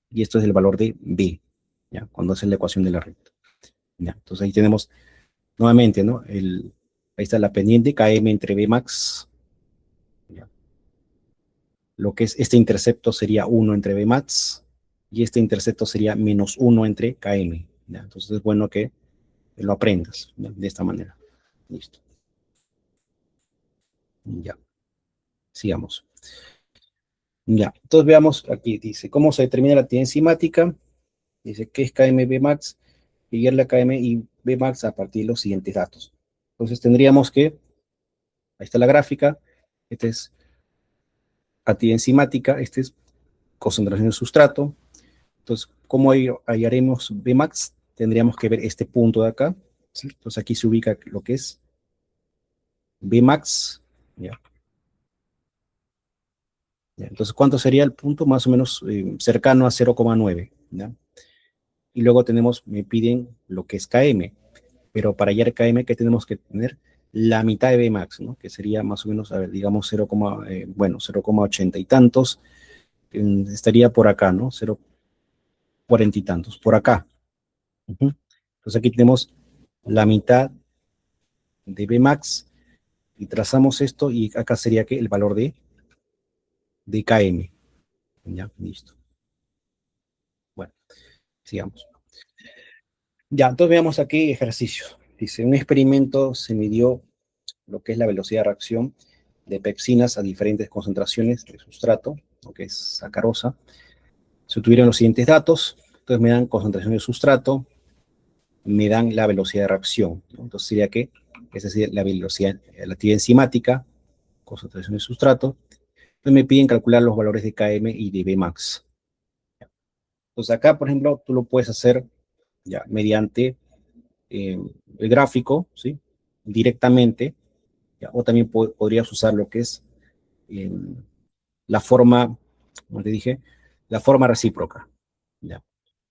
Y esto es el valor de B, ¿ya? Cuando es la ecuación de la recta, ¿ya? Entonces ahí tenemos nuevamente, ¿no? Ahí está la pendiente, Km entre Bmax, ¿ya? Lo que es este intercepto sería 1 entre Bmax, y este intercepto sería menos 1 entre Km, ¿ya? Entonces es bueno que lo aprendas, ¿ya? De esta manera. Listo. Ya, sigamos. Ya, entonces veamos aquí, dice, ¿cómo se determina la actividad enzimática? Dice, ¿qué es KM Max? Y la KM y Bmax a partir de los siguientes datos. Entonces tendríamos que, ahí está la gráfica, esta es actividad enzimática, esta es concentración de sustrato. Entonces, ¿cómo hallaremos Bmax? Tendríamos que ver este punto de acá, ¿sí? Entonces aquí se ubica lo que es Bmax, ¿ya? ¿Ya? Entonces, ¿cuánto sería el punto? Más o menos cercano a 0,9, ¿ya? Y luego tenemos, me piden lo que es KM, pero para hallar KM, ¿qué tenemos que tener? La mitad de Bmax, ¿no? Que sería más o menos, a ver, digamos 0, bueno, 0,80 y tantos, estaría por acá, ¿no? 0,40 y tantos, por acá. Entonces aquí tenemos la mitad de Bmax y trazamos esto y acá sería que el valor de KM. Ya, listo. Bueno, sigamos. Ya, entonces veamos aquí ejercicios. Dice, un experimento se midió lo que es la velocidad de reacción de pepsinas a diferentes concentraciones de sustrato, lo que es sacarosa. Se obtuvieron los siguientes datos. Entonces me dan concentración de sustrato, me dan la velocidad de reacción, ¿no? Entonces sería que, es decir, la velocidad, la actividad enzimática, concentración de sustrato. Entonces me piden calcular los valores de Km y de Bmax. Entonces acá, por ejemplo, tú lo puedes hacer ya mediante el gráfico, ¿sí? Directamente, ¿ya? O también podrías usar lo que es eh, la forma, como te dije, la forma recíproca, ¿ya?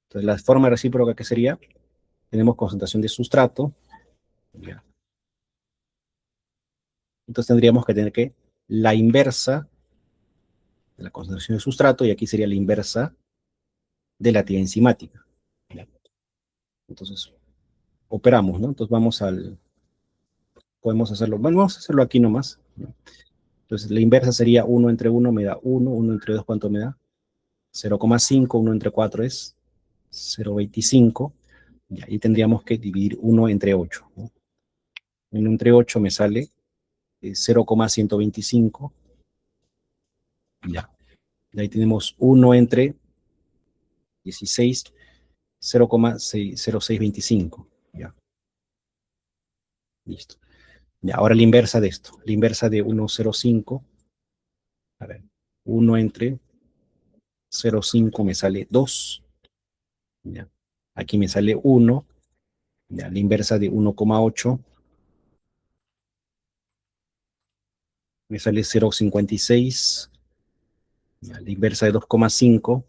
Entonces la forma recíproca, ¿qué sería? Tenemos concentración de sustrato, ¿ya? Entonces tendríamos que tener que la inversa de la concentración de sustrato, y aquí sería la inversa de la actividad enzimática, ¿ya? Entonces operamos, ¿no? Entonces podemos hacerlo, bueno, vamos a hacerlo aquí nomás, ¿no? Entonces la inversa sería 1 entre 1 me da 1, 1 entre 2, ¿cuánto me da? 0,5, 1 entre 4 es 0,25. Y ahí tendríamos que dividir 1 entre 8, ¿no? 1 entre 8 me sale 0,125. Ya. Y ahí tenemos 1 entre 16, 0,0625. Ya, listo. Ya, ahora la inversa de esto. La inversa de 1,05. A ver, 1 entre 0,5 me sale 2. Ya. Aquí me sale 1. Ya, la inversa de 1,8 me sale 0,56. Ya, la inversa de 2,5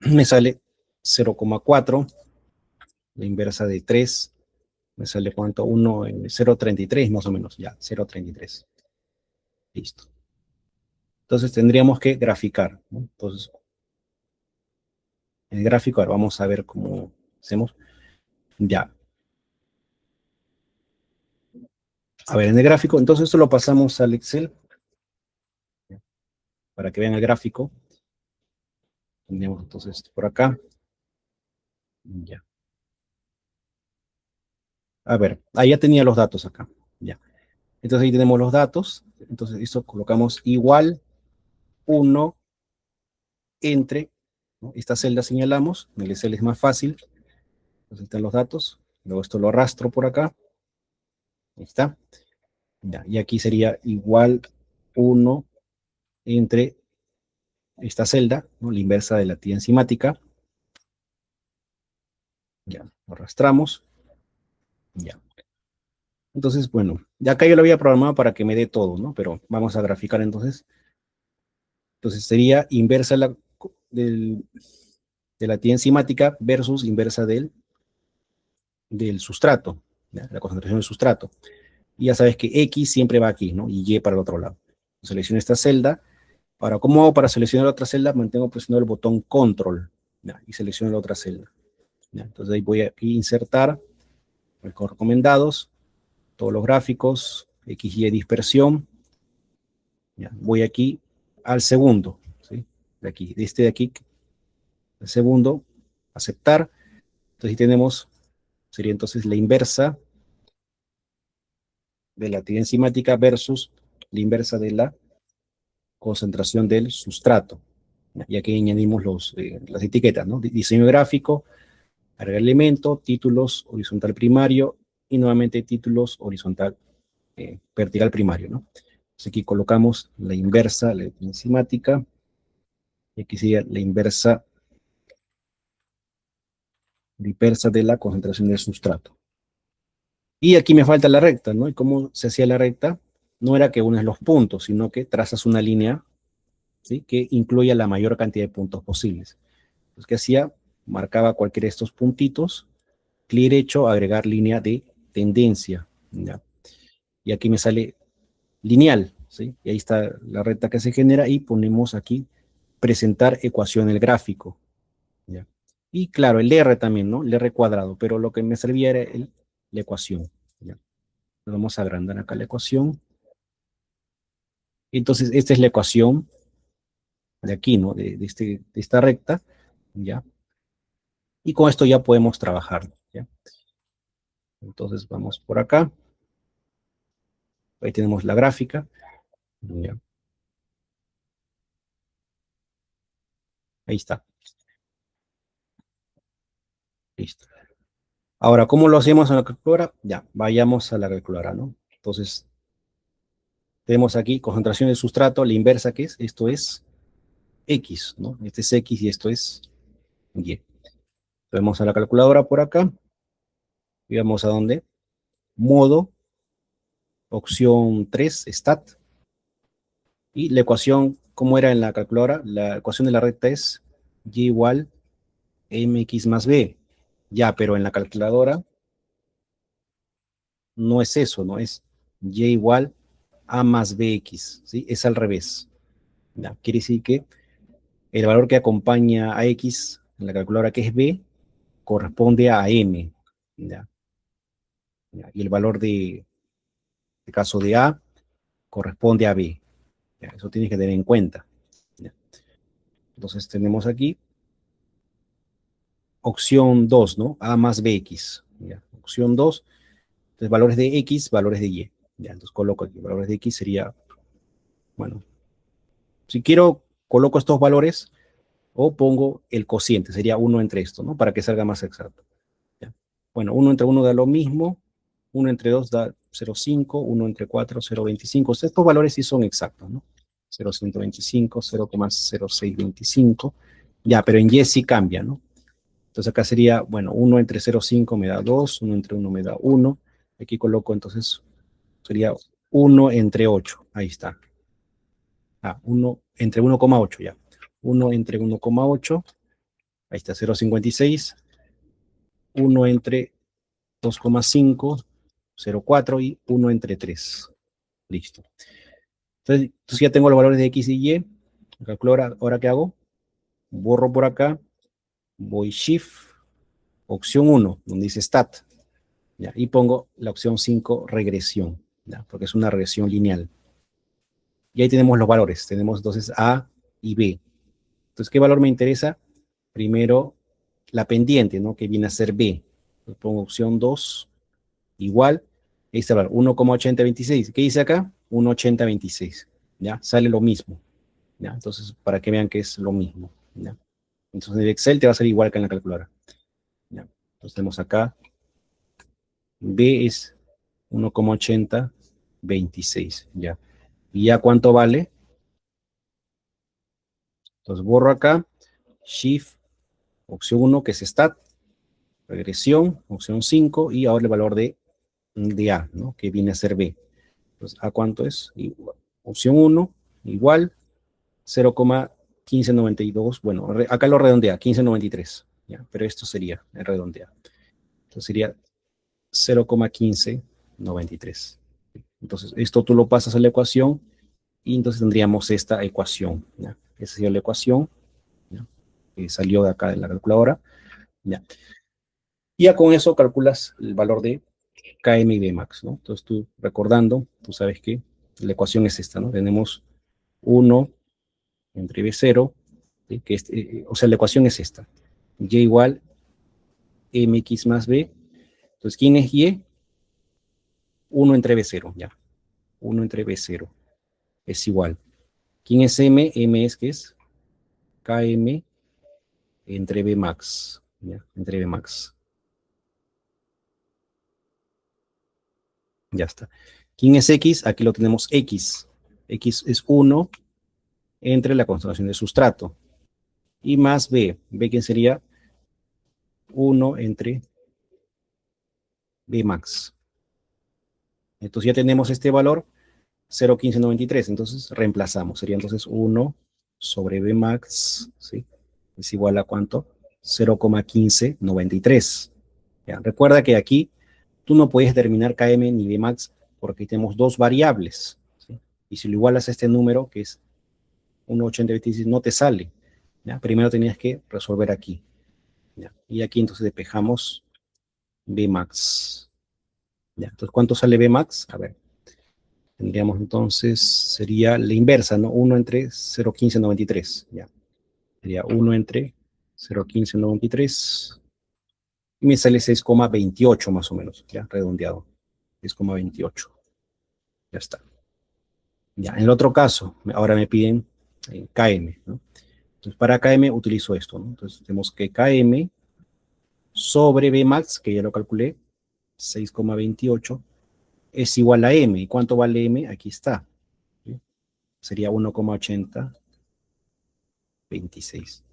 me sale 0,4. La inversa de 3 me sale cuánto, 1, 0,33 más o menos, ya, 0,33. Listo. Entonces tendríamos que graficar, ¿no? Entonces, en el gráfico, ahora vamos a ver cómo hacemos. Ya. A ver, en el gráfico, entonces esto lo pasamos al Excel para que vean el gráfico. Tenemos entonces por acá. Ya. A ver, ahí ya tenía los datos acá. Ya. Entonces ahí tenemos los datos. Entonces esto colocamos igual 1 entre, ¿no? Esta celda señalamos. En el Excel es más fácil. Entonces están los datos. Luego esto lo arrastro por acá. Ahí está. Ya. Y aquí sería igual 1 entre esta celda, ¿no? La inversa de la tira enzimática. Ya, lo arrastramos. Ya. Entonces, bueno, ya acá yo lo había programado para que me dé todo, ¿no? Pero vamos a graficar entonces. Entonces sería inversa de la tira enzimática versus inversa del sustrato, ¿ya? La concentración del sustrato. Y ya sabes que X siempre va aquí, ¿no? Y Y para el otro lado. Selecciono esta celda. Ahora, ¿cómo hago para seleccionar la otra celda? Mantengo presionado el botón Control, ¿ya? Y selecciono la otra celda. ¿Ya? Entonces ahí voy a insertar con recomendados, todos los gráficos, X, Y dispersión. Ya, voy aquí al segundo, ¿sí? De aquí, de este de aquí, el segundo, aceptar. Entonces ahí tenemos, sería entonces la inversa de la actividad enzimática versus la inversa de la concentración del sustrato. Y aquí añadimos las etiquetas, ¿no? Diseño gráfico, agregar elemento, títulos horizontal primario y nuevamente títulos horizontal vertical primario, ¿no? Entonces aquí colocamos la inversa, la enzimática, y aquí sería la inversa dispersa de la concentración del sustrato. Y aquí me falta la recta, ¿no? ¿Y cómo se hacía la recta? No era que unes los puntos, sino que trazas una línea, ¿sí? Que incluya la mayor cantidad de puntos posibles. Entonces, ¿qué hacía? Marcaba cualquiera de estos puntitos, clic derecho, agregar línea de tendencia, ¿ya? Y aquí me sale lineal, ¿sí? Y ahí está la recta que se genera y ponemos aquí presentar ecuación en el gráfico, ¿ya? Y claro, el R también, ¿no? El R cuadrado, pero lo que me servía era la ecuación, ¿ya? Vamos a agrandar acá la ecuación. Entonces, esta es la ecuación de aquí, ¿no? De esta recta, ¿ya? Y con esto ya podemos trabajar, ¿ya? Entonces, vamos por acá. Ahí tenemos la gráfica, ¿ya? Ahí está, listo. Ahora, ¿cómo lo hacemos en la calculadora? Ya, vayamos a la calculadora, ¿no? Entonces, tenemos aquí concentración de sustrato, la inversa que es, esto es X, ¿no? Este es X y esto es Y. Vamos a la calculadora por acá, y vamos a dónde, modo, opción 3, stat, y la ecuación, ¿cómo era en la calculadora? La ecuación de la recta es Y igual mx más b. Ya, pero en la calculadora no es eso, no es Y igual a más bx, ¿sí? Es al revés. ¿Ya? Quiere decir que el valor que acompaña a x en la calculadora, que es b, corresponde a m. ¿Ya? ¿Ya? Y el valor de caso de a corresponde a b. Ya, eso tienes que tener en cuenta. Ya. Entonces tenemos aquí opción 2, ¿no? A más BX. Ya. Opción 2, entonces valores de X, valores de Y. Ya, entonces coloco aquí valores de X sería, bueno, si quiero, coloco estos valores o pongo el cociente, sería 1 entre esto, ¿no? Para que salga más exacto. ¿Ya? Bueno, 1 entre 1 da lo mismo, 1 entre 2 da 0,5, 1 entre 4, 0,25. Estos valores sí son exactos, ¿no? 0,125, 0,0625. Ya, pero en Y sí cambia, ¿no? Entonces acá sería, bueno, 1 entre 0,5 me da 2, 1 entre 1 me da 1. Aquí coloco entonces, sería 1 entre 8. Ahí está. 1 entre 1,8 ya. 1 entre 1,8. Ahí está, 0,56. 1 entre 2,5, 0,4 y 1 entre 3. Listo. Entonces ya tengo los valores de X y Y. Calculo ahora ¿qué hago? Borro por acá, voy Shift, opción 1, donde dice Stat, ¿ya? Y pongo la opción 5, regresión, ¿ya? Porque es una regresión lineal. Y ahí tenemos los valores. Tenemos entonces A y B. Entonces, ¿qué valor me interesa? Primero, la pendiente, ¿no? Que viene a ser B. Entonces, pongo opción 2, igual. Ahí está el valor, 1,8026. ¿Qué dice acá? 1,8026. ¿Ya? Sale lo mismo. ¿Ya? Entonces, para que vean que es lo mismo. ¿Ya? Entonces, en el Excel te va a salir igual que en la calculadora. ¿Ya? Entonces, tenemos acá, B es 1,8026. ¿Ya? ¿Y ya cuánto vale? Entonces, borro acá, Shift, opción 1, que es Stat, regresión, opción 5, y ahora el valor de A, ¿no? Que viene a ser B. Entonces, ¿A cuánto es? Igual. Opción 1, igual, 0,1592. Bueno, acá lo redondea, 1593. ¿Ya? Pero esto sería el redondea. Entonces sería 0,1593. Entonces, esto tú lo pasas a la ecuación y entonces tendríamos esta ecuación. ¿Ya? Esa sería la ecuación, ¿ya? Que salió de acá de la calculadora. ¿Ya? Y ya con eso calculas el valor de Km y Bmax, ¿no? Entonces tú recordando, tú sabes que la ecuación es esta, ¿no? Tenemos 1 entre B0, ¿sí? Que o sea, la ecuación es esta. Y igual mx más b. Entonces, ¿quién es y? 1 entre b0, ya. 1 entre b0 es igual. ¿Quién es m? M es, ¿qué es? Km entre b max, ¿ya? Entre b max. Ya está. ¿Quién es x? Aquí lo tenemos x. X es 1 entre la concentración de sustrato. Y más b. B, ¿quién sería? 1 entre b max. Entonces ya tenemos este valor, 0,1593. Entonces reemplazamos. Sería entonces 1 sobre B max, ¿sí? Es igual a ¿cuánto? 0,1593. ¿Ya? Recuerda que aquí tú no puedes determinar Km ni B max porque tenemos dos variables, ¿sí? Y si lo igualas a este número, que es 1,8026, no te sale. ¿Ya? Primero tenías que resolver aquí. ¿Ya? Y aquí entonces despejamos B max. ¿Ya? Entonces, ¿cuánto sale B max? A ver. Tendríamos entonces, sería la inversa, ¿no? 1 entre 0,1593, ya. Sería 1 entre 0,1593 y me sale 6,28 más o menos, ya, redondeado. 6,28, ya está. Ya, en el otro caso, ahora me piden KM, ¿no? Entonces, para KM utilizo esto, ¿no? Entonces, tenemos que KM sobre Bmax, que ya lo calculé, 6,28, es igual a M. ¿Y cuánto vale M? Aquí está. ¿Sí? Sería 1,8026.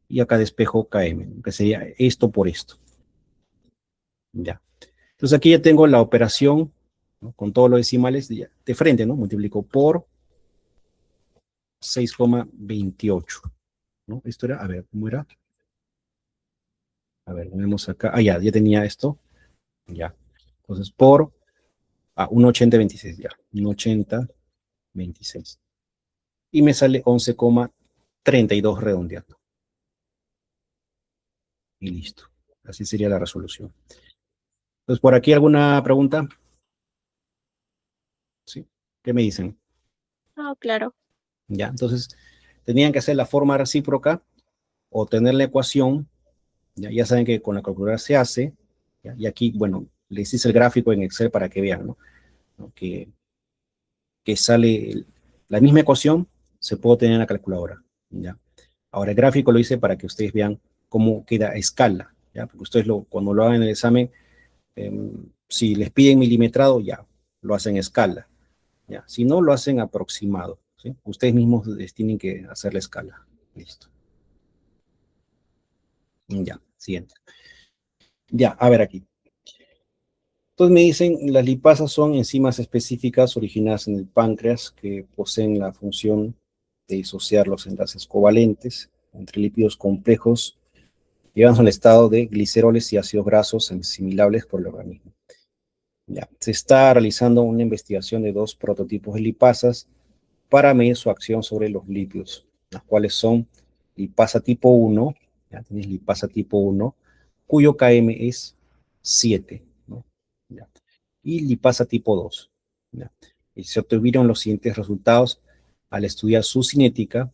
Y acá despejo KM, que sería esto por esto. Ya. Entonces aquí ya tengo la operación, ¿no? Con todos los decimales de frente, ¿no? Multiplico por 6,28, ¿no? Esto era, a ver, ¿cómo era? A ver, ponemos acá. Ah, ya tenía esto. Ya. Entonces por 1,8026, ya. 1,8026. Y me sale 11,32 redondeando. Y listo. Así sería la resolución. Entonces, ¿por aquí alguna pregunta? ¿Sí? ¿Qué me dicen? Ah, claro. ¿ya? Entonces, tenían que hacer la forma recíproca o tener la ecuación, ¿ya? Ya saben que con la calculadora se hace, ¿ya? Y aquí, bueno, les hice el gráfico en Excel para que vean, ¿no? ¿No? Que sale la misma ecuación, se puede tener en la calculadora, ¿ya? Ahora, el gráfico lo hice para que ustedes vean cómo queda a escala, ¿ya? Porque ustedes cuando lo hagan en el examen, si les piden milimetrado, ya, lo hacen a escala, ¿ya? Si no, lo hacen aproximado, ¿sí? Ustedes mismos les tienen que hacer la escala. Listo. Ya, siguiente. Ya, a ver aquí. Entonces me dicen, las lipasas son enzimas específicas originadas en el páncreas que poseen la función de disociar los enlaces covalentes entre lípidos complejos, llevándose al estado de gliceroles y ácidos grasos asimilables por el organismo. Ya, se está realizando una investigación de dos prototipos de lipasas para medir su acción sobre los lípidos, las cuales son lipasa tipo 1, ya tienes lipasa tipo 1, cuyo Km es 7, ¿no? Ya. Y lipasa tipo 2. ¿Ya? Y se obtuvieron los siguientes resultados al estudiar su cinética,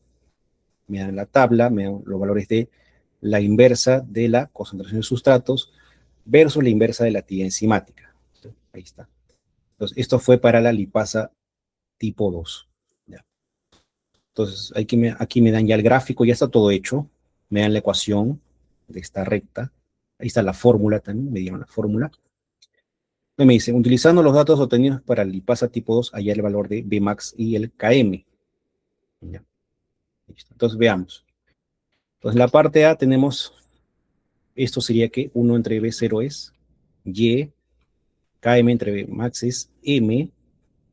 me dan la tabla, me dan los valores de la inversa de la concentración de sustratos versus la inversa de la actividad enzimática. Ahí está. Entonces, esto fue para la lipasa tipo 2. ¿Ya? Entonces, aquí me dan ya el gráfico, ya está todo hecho. Me dan la ecuación de esta recta. Ahí está la fórmula también, me dieron la fórmula. Me dicen, utilizando los datos obtenidos para el lipasa tipo 2, hallar el valor de Bmax y el Km. ¿Ya? Listo. Entonces, veamos. Entonces, en la parte A tenemos, esto sería que 1 entre B0 es Y, Km entre Bmax es M,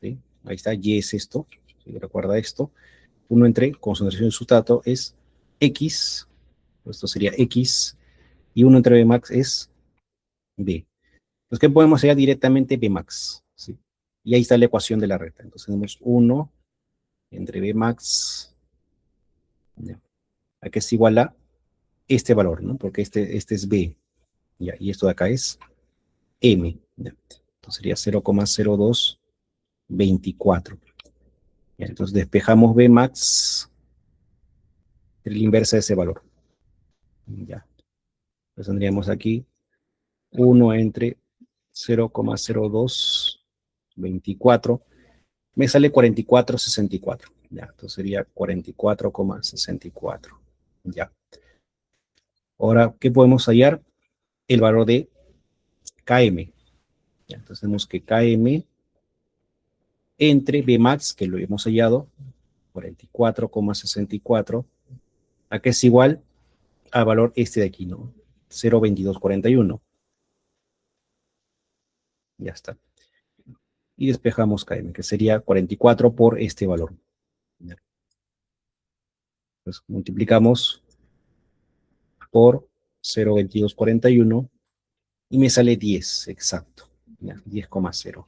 ¿sí? Ahí está, Y es esto, ¿sí? Recuerda esto. 1 entre concentración de sustrato es X, esto sería X, y 1 entre Bmax es B. Entonces, ¿qué podemos hallar directamente? Bmax, ¿sí? Y ahí está la ecuación de la recta. Entonces, tenemos 1 entre Bmax, ¿ya? Aquí es igual a este valor, ¿no? Porque este es B, ¿ya? Y esto de acá es M, ¿ya? Entonces sería 0,0224. ¿Ya? Entonces despejamos Bmax, la inversa de ese valor. ¿Ya? Entonces tendríamos aquí 1 entre 0,0224. Me sale 44,64. ¿Ya? Entonces sería 44,64. ¿Ya? Ahora, ¿qué podemos hallar? El valor de Km. ¿Ya? Entonces tenemos que Km entre Bmax, que lo hemos hallado, 44,64, a que es igual al valor este de aquí, ¿no? 0,2241. Ya está. Y despejamos Km, que sería 44 por este valor. ¿Ya? Entonces multiplicamos por 0,2241 y me sale 10, exacto. 10,0.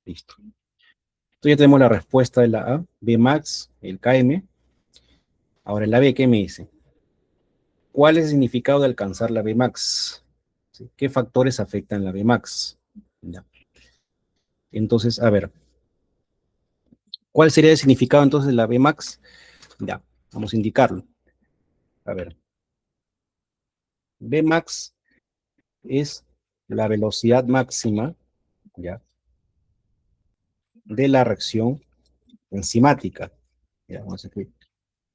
Listo. Entonces ya tenemos la respuesta de la A, Bmax, el Km. Ahora en la B, ¿qué me dice? ¿Cuál es el significado de alcanzar la Bmax? ¿Sí? ¿Qué factores afectan la Bmax? ¿Ya? Entonces, a ver, ¿cuál sería el significado entonces de la Bmax? Ya, vamos a indicarlo. A ver, Bmax es la velocidad máxima, ¿ya?, de la reacción enzimática. Ya, vamos a escribir,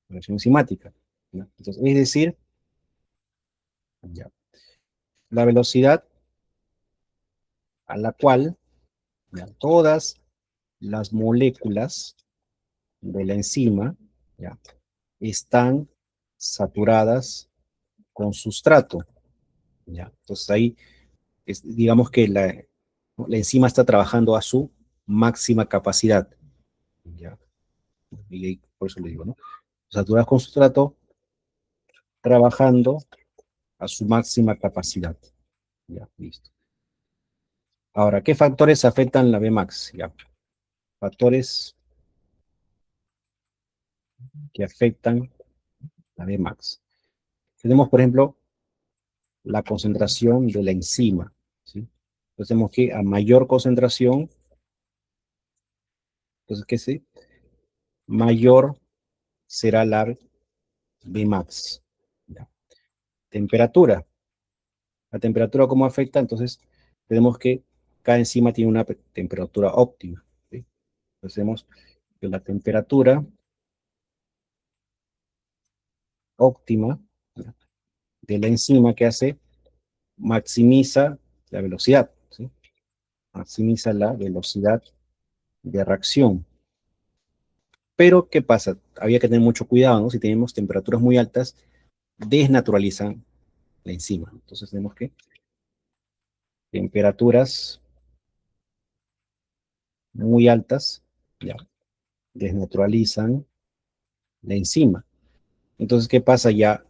reacción enzimática. ¿Ya? Entonces, es decir, ya, la velocidad a la cual, ya, todas las moléculas de la enzima, ya, están saturadas con sustrato. ¿Ya? Entonces ahí digamos que la enzima está trabajando a su máxima capacidad. ¿Ya? Y por eso le digo, ¿no? Saturadas con sustrato, trabajando a su máxima capacidad. Ya, listo. Ahora, ¿qué factores afectan la Bmax? Ya, factores que afectan la Bmax. Tenemos, por ejemplo, la concentración de la enzima, ¿sí? Entonces tenemos que a mayor concentración, Entonces, ¿qué sé? Mayor será la Vmax. Ya. Temperatura. La temperatura, ¿cómo afecta? Entonces, tenemos que cada enzima tiene una temperatura óptima. ¿Sí? Entonces, tenemos que la temperatura óptima, ¿ya?, de la enzima que hace, maximiza la velocidad. ¿Sí? Maximiza la velocidad de reacción. Pero, ¿qué pasa? Había que tener mucho cuidado, ¿no? Si tenemos temperaturas muy altas, desnaturalizan la enzima. Entonces, tenemos que temperaturas muy altas, ya, desnaturalizan la enzima. Entonces, ¿qué pasa? Ya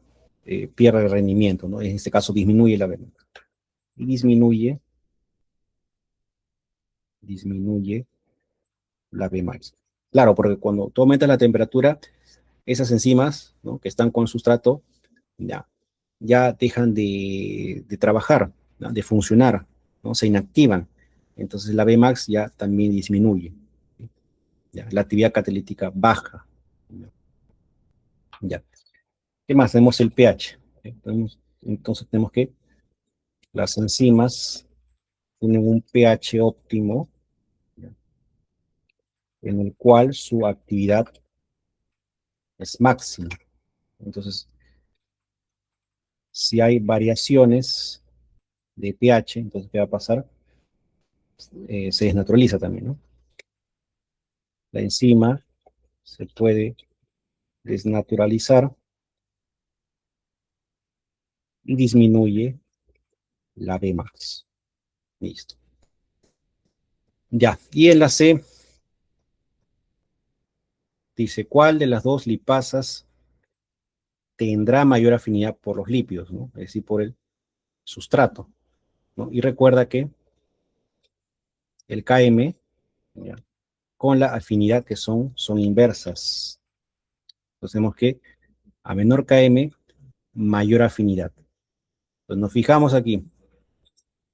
pierde el rendimiento, ¿no? En este caso, disminuye la velocidad. Y disminuye la Vmax. Claro, porque cuando tú aumentas la temperatura, esas enzimas, ¿no?, que están con sustrato, ya, ya dejan de trabajar, ¿no?, de funcionar, ¿no? Se inactivan. Entonces la Vmax ya también disminuye. Ya, la actividad catalítica baja. Ya. ¿Qué más? Tenemos el pH. Entonces tenemos que las enzimas tienen un pH óptimo, ¿ya?, en el cual su actividad es máxima. Entonces, si hay variaciones de pH, entonces, ¿qué va a pasar? Se desnaturaliza también, ¿no? La enzima se puede desnaturalizar y disminuye la Vmax. Listo. Ya, y en la C dice, ¿cuál de las dos lipasas tendrá mayor afinidad por los lípidos, ¿no? Es decir, por el sustrato, ¿no? Y recuerda que el Km, ¿ya?, con la afinidad que son inversas. Entonces tenemos que a menor Km, mayor afinidad. Entonces nos fijamos aquí,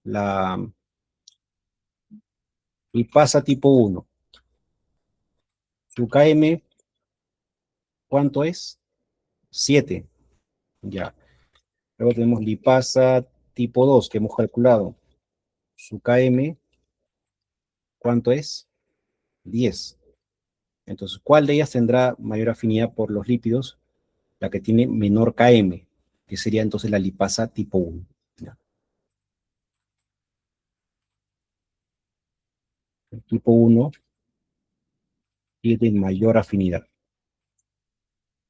la lipasa tipo 1, su Km, ¿cuánto es? 7. Ya. Luego tenemos lipasa tipo 2 que hemos calculado. Su Km, ¿cuánto es? 10. Entonces, ¿cuál de ellas tendrá mayor afinidad por los lípidos? La que tiene menor Km, que sería entonces la lipasa tipo 1. ¿Ya? El tipo 1 tiene mayor afinidad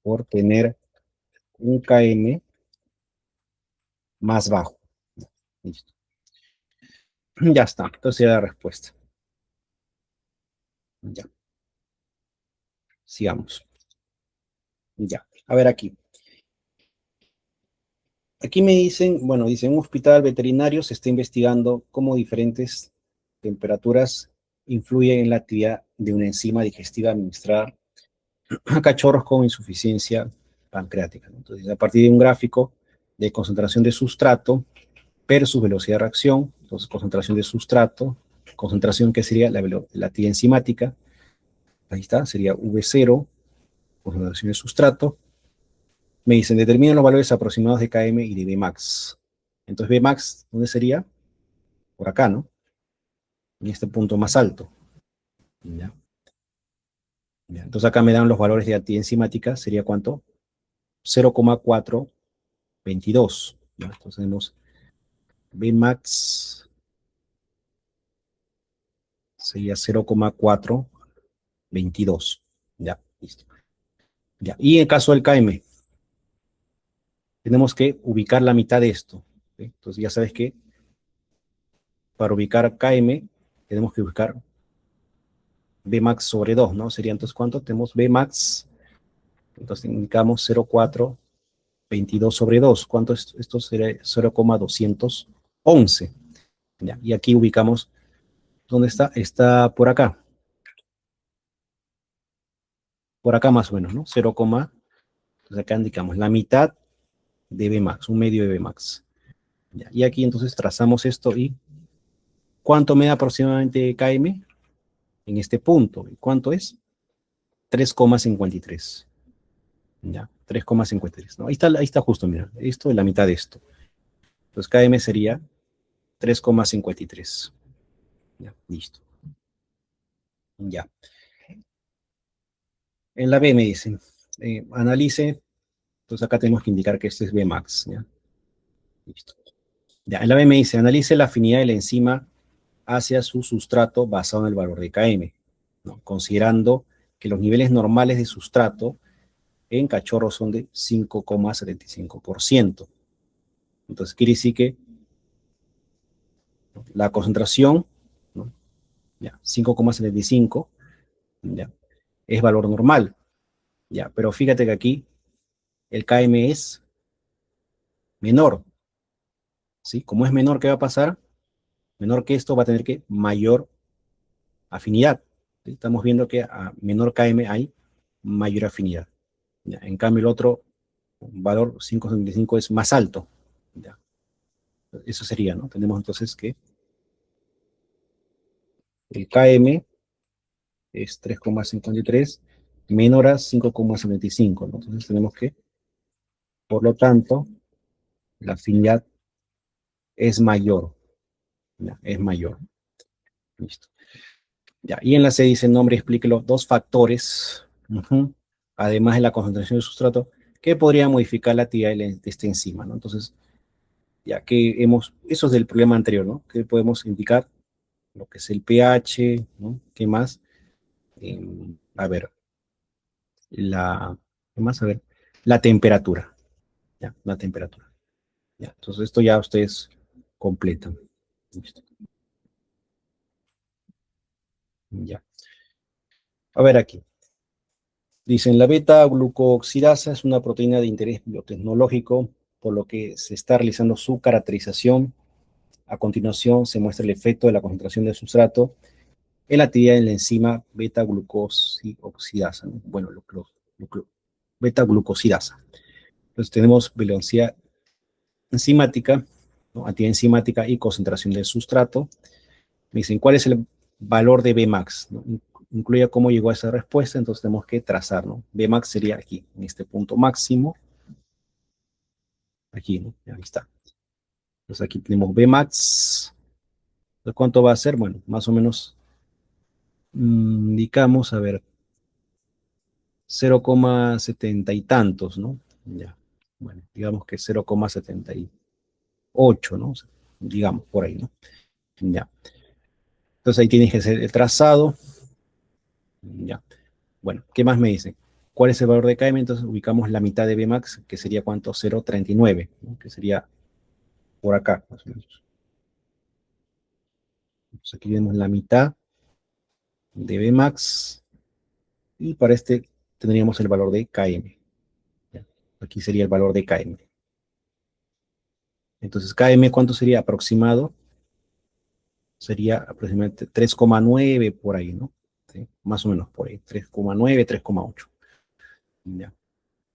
por tener un Km más bajo. Listo. Ya está. Entonces, la respuesta. Ya. Sigamos. Ya. A ver aquí. Aquí me dicen, bueno, dice, en un hospital veterinario se está investigando cómo diferentes temperaturas influyen en la actividad de una enzima digestiva administrada a cachorros con insuficiencia pancreática, ¿no? Entonces, a partir de un gráfico de concentración de sustrato versus velocidad de reacción, entonces concentración de sustrato, concentración que sería la actividad enzimática, ahí está, sería V0, concentración de sustrato. Me dicen, determinan los valores aproximados de Km y de Vmax. Entonces, Vmax, ¿dónde sería? Por acá, ¿no? En este punto más alto. ¿Ya? ¿Ya? Entonces, acá me dan los valores de actividad enzimática. ¿Sería cuánto? 0,422. ¿Ya? Entonces, tenemos Vmax sería 0,422. Ya, listo. Ya. Y en caso del Km, tenemos que ubicar la mitad de esto. ¿Sí? Entonces, ya sabes que para ubicar Km, tenemos que buscar Vmax sobre 2, ¿no? Sería entonces, ¿cuánto? Tenemos Vmax, entonces indicamos 0,422 sobre 2. ¿Cuánto es? Esto sería 0,211. ¿Ya? Y aquí ubicamos, ¿dónde está? Está por acá. Por acá más o menos, ¿no? 0, entonces acá indicamos la mitad de Vmax, un medio de Vmax. ¿Ya? Y aquí entonces trazamos esto y ¿cuánto me da aproximadamente Km? en este punto. ¿Cuánto es? 3,53. Ya, 3,53. ¿No? Ahí está justo, mira. Esto es la mitad de esto. Entonces KM sería 3,53. Ya, listo. Ya. En la B me dicen, analice. Entonces acá tenemos que indicar que este es Bmax. ¿Ya? Listo. Ya, en la B me dice, analice la afinidad de la enzima hacia su sustrato basado en el valor de Km, ¿no? Considerando que los niveles normales de sustrato en cachorros son de 5,75%. Entonces quiere decir que la concentración, ¿no? Ya, 5,75, ya, es valor normal, ya, pero fíjate que aquí el Km es menor, ¿sí? Como es menor, ¿qué va a pasar? Menor que esto va a tener que mayor afinidad, ¿sí? Estamos viendo que a menor Km hay mayor afinidad, ¿ya? En cambio el otro valor 5,75 es más alto, ¿ya? Eso sería, ¿no? Tenemos entonces que el Km es 3,53 menor a 5,75, ¿no? Entonces tenemos que, por lo tanto, la afinidad es mayor, ¿ya? Es mayor. Listo. Ya, y en la C dice nombre, explique los dos factores, además de la concentración del sustrato, que podrían modificar la actividad de esta enzima, ¿no? Entonces, ya que eso es del problema anterior, ¿no? Que podemos indicar lo que es el pH, ¿no? ¿Qué más? A ver, ¿qué más? A ver, la temperatura, ¿ya? La temperatura. ¿Ya? Entonces, esto ya ustedes completan. Listo. Ya. A ver aquí. Dicen, la beta-glucooxidasa es una proteína de interés biotecnológico, por lo que se está realizando su caracterización. A continuación, se muestra el efecto de la concentración del sustrato en la actividad de la enzima beta-glucooxidasa, ¿no? Bueno, beta-glucosidasa. Entonces, tenemos velocidad enzimática, ¿no? Actividad enzimática y concentración del sustrato. Me dicen, ¿cuál es el valor de Bmax? ¿No? Incluye cómo llegó a esa respuesta, entonces tenemos que trazar, ¿no? Bmax sería aquí, en este punto máximo, aquí, ¿no? Ahí está. Entonces aquí tenemos Bmax. ¿Cuánto va a ser? Bueno, más o menos indicamos, a ver, 0,70 y tantos, ¿no? Ya, bueno, digamos que 0,78, ¿no? Digamos, por ahí, ¿no? Ya. Entonces ahí tienes que hacer el trazado. Ya. Bueno, ¿qué más me dice? ¿Cuál es el valor de Km? Entonces ubicamos la mitad de Bmax, que sería ¿cuánto? 0,39, ¿no? Que sería por acá, más o menos. Entonces aquí vemos la mitad de Bmax y para este tendríamos el valor de Km. ¿Ya? Aquí sería el valor de Km. Entonces, Km, ¿cuánto sería aproximado? Sería aproximadamente 3,9 por ahí, ¿no? ¿Sí? Más o menos por ahí, 3,9, 3,8. ¿Ya?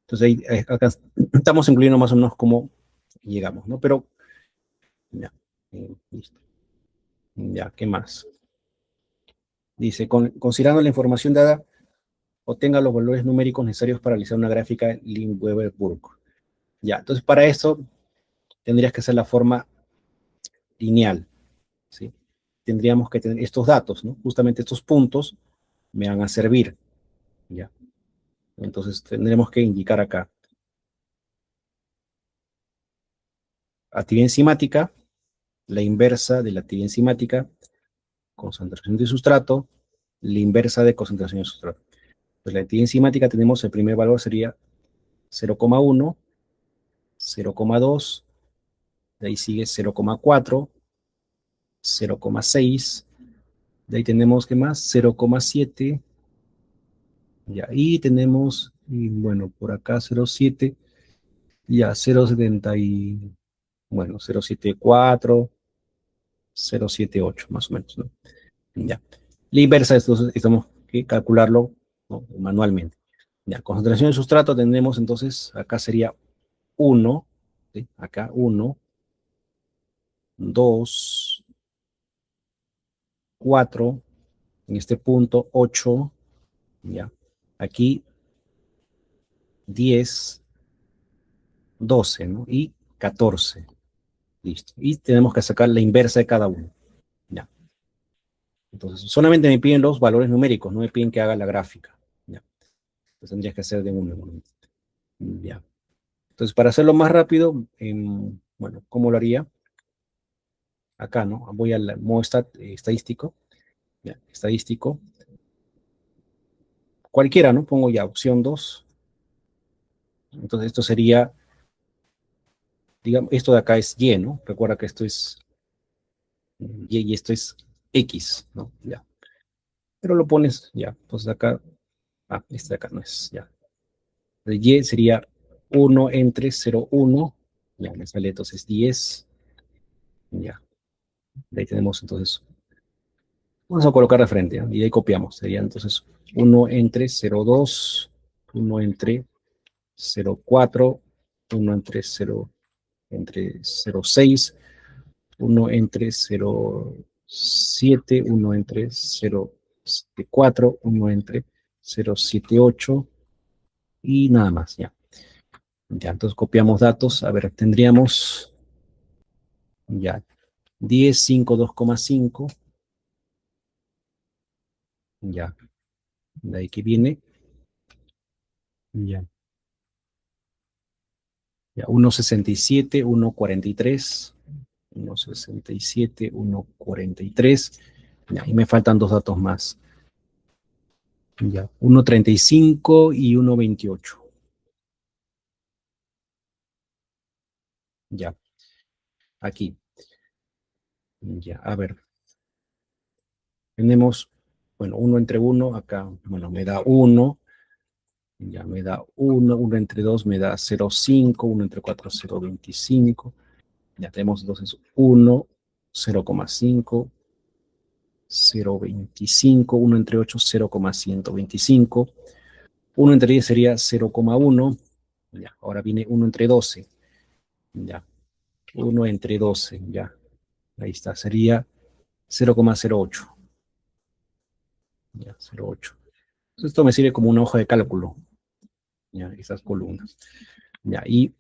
Entonces, acá estamos incluyendo más o menos cómo llegamos, ¿no? Pero, ya, listo. Ya, ¿qué más? Dice, considerando la información dada, obtenga los valores numéricos necesarios para realizar una gráfica Lin-Weber-Burk. Ya, entonces para eso tendrías que hacer la forma lineal, ¿sí? Tendríamos que tener estos datos, ¿no? Justamente estos puntos me van a servir, ¿ya? Entonces tendremos que indicar acá actividad enzimática, la inversa de la actividad enzimática, concentración de sustrato, la inversa de concentración de sustrato. Pues la actividad enzimática tenemos el primer valor sería 0,1, 0,2, de ahí sigue 0,4, 0,6, de ahí tenemos, ¿qué más? 0,7, ya, y tenemos, y bueno, por acá 0,7, ya 0,70 y, bueno, 0,74, 0,78 más o menos, ¿no? Ya. La inversa, entonces, tenemos que calcularlo, ¿no? Manualmente. Ya, concentración de sustrato tendremos entonces, acá sería 1, ¿sí? Acá 1, 2, 4, en este punto 8, ya. Aquí 10, 12, ¿no? Y 14. Listo. Y tenemos que sacar la inversa de cada uno. Ya. Entonces, solamente me piden los valores numéricos, no me piden que haga la gráfica. Ya. Entonces tendrías que hacer de uno en uno. Ya. Entonces, para hacerlo más rápido, bueno, ¿cómo lo haría? Acá, ¿no? Voy al modo estadístico. Ya, estadístico. Cualquiera, ¿no? Pongo ya opción 2. Entonces, esto sería, digamos, esto de acá es Y, ¿no? Recuerda que esto es Y esto es X, ¿no? Ya. Pero lo pones, ya. Entonces acá, este de acá no es, ya. El Y sería 1 entre 0,1. Ya, me sale entonces 10. Ya. De ahí tenemos entonces, vamos a colocar de frente, ¿ya? Y ahí copiamos. Sería entonces 1 entre 0,2, 1 entre 0,4, 1 entre 0,6, 1 entre 0,7, 1 entre 0,74, 1 entre 0,78 y nada más, ya. Ya, entonces copiamos datos. A ver, tendríamos ya 10, 5, 2,5. Ya, de ahí que viene. Ya, ya 1,67, 1,43. 1,67, 1,43. Ya, y me faltan dos datos más. Ya, 1,35 y 1,28. Ya, aquí. Ya, a ver. Tenemos, bueno, 1 entre 1, acá, bueno, me da 1. Ya me da 1, 1 entre 2 me da 0,5, 1 entre 4, 0,25. Ya tenemos entonces 1, 0,5, 0,25, 1 entre 8, 0,125. 1 entre 10 sería 0,1. Ya, ahora viene 1 entre 12. Ya, 1 entre 12, ya. Ahí está, sería 0,08. Ya, 0,8. Esto me sirve como una hoja de cálculo. Ya, esas columnas. Ya, y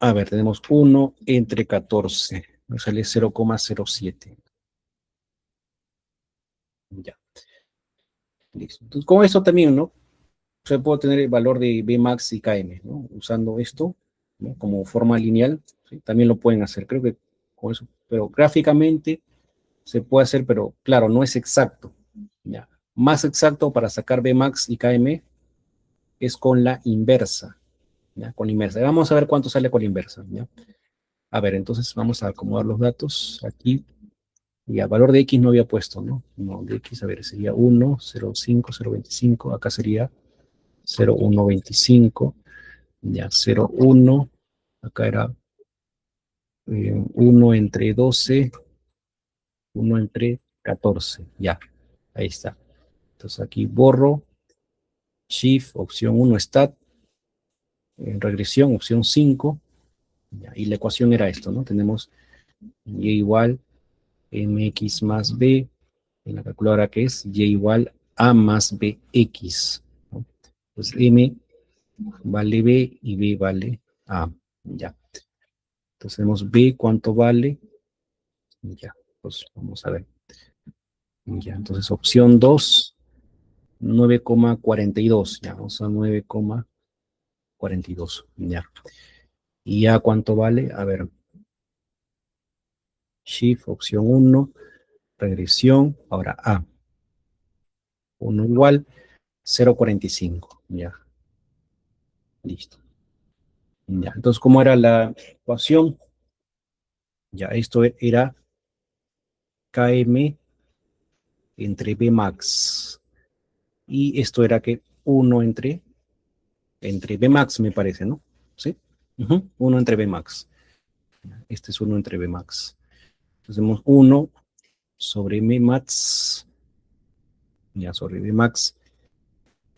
a ver, tenemos 1 entre 14. Me sale 0,07. Ya, listo. Entonces, con esto también, ¿no? Se puede tener el valor de Bmax y Km, ¿no? Usando esto, ¿no? Como forma lineal, ¿sí? También lo pueden hacer. Creo que con eso, pero gráficamente se puede hacer, pero claro, no es exacto. ¿Ya? Más exacto para sacar Bmax y Km es con la inversa. ¿Ya? Con la inversa. Vamos a ver cuánto sale con la inversa. ¿Ya? A ver, entonces vamos a acomodar los datos aquí. Y a valor de X no había puesto, ¿no? No, de X, a ver, sería 1, 0,5, 0,25. Acá sería 0,125. Ya, 0,1. Acá era 1 entre 12, 1 entre 14. Ya, ahí está. Entonces aquí borro, Shift, opción 1, Stat, en regresión, opción 5. Ya, y la ecuación era esto, ¿no? Tenemos Y igual mx más b, en la calculadora que es y igual a más bx, ¿no? Pues m vale b y b vale a, ya. Entonces tenemos b, ¿cuánto vale? Ya, pues vamos a ver. Ya, entonces opción 2, 9,42, ya, vamos a 9,42, ya. ¿Y a cuánto vale? A ver, Shift, opción 1, regresión, ahora a, 1 igual, 0,45, ya, listo. Ya, entonces, ¿cómo era la ecuación? Ya, esto era Km entre Bmax. Y esto era que 1 entre Bmax, me parece, ¿no? ¿Sí? 1 entre Bmax. Este es 1 entre Bmax. Entonces, tenemos 1 sobre Bmax. Ya, sobre Bmax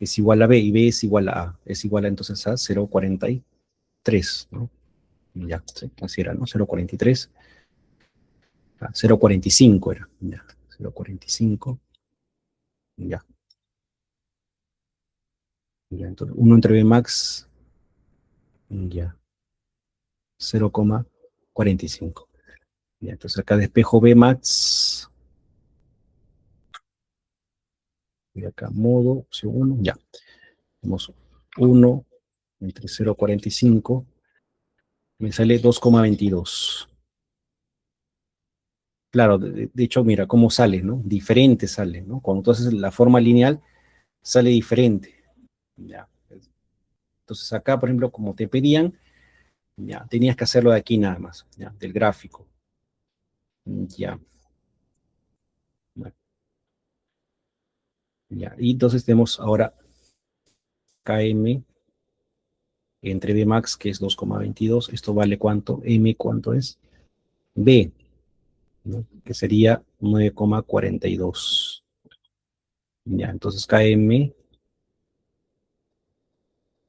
es igual a B y B es igual a A. Es igual a entonces a 0,43, ¿no? Ya, sí, así era, ¿no? 0,43. 0,45 era. Ya, 0,45. Ya, ya, entonces 1 entre Bmax, ya, 0,45. Ya, entonces acá despejo Bmax, y acá modo, opción 1, ya. Tenemos 1 entre 0,45, me sale 2,22. Claro, de hecho, mira cómo sale, ¿no? Diferente sale, ¿no? Cuando tú haces la forma lineal, sale diferente. Ya. Entonces acá, por ejemplo, como te pedían, ya, tenías que hacerlo de aquí nada más, ya, del gráfico. Ya, ya. Y entonces tenemos ahora KM entre Bmax, que es 2,22. Esto vale ¿cuánto? M, ¿cuánto es? B, ¿no? Que sería 9,42. Ya, entonces KM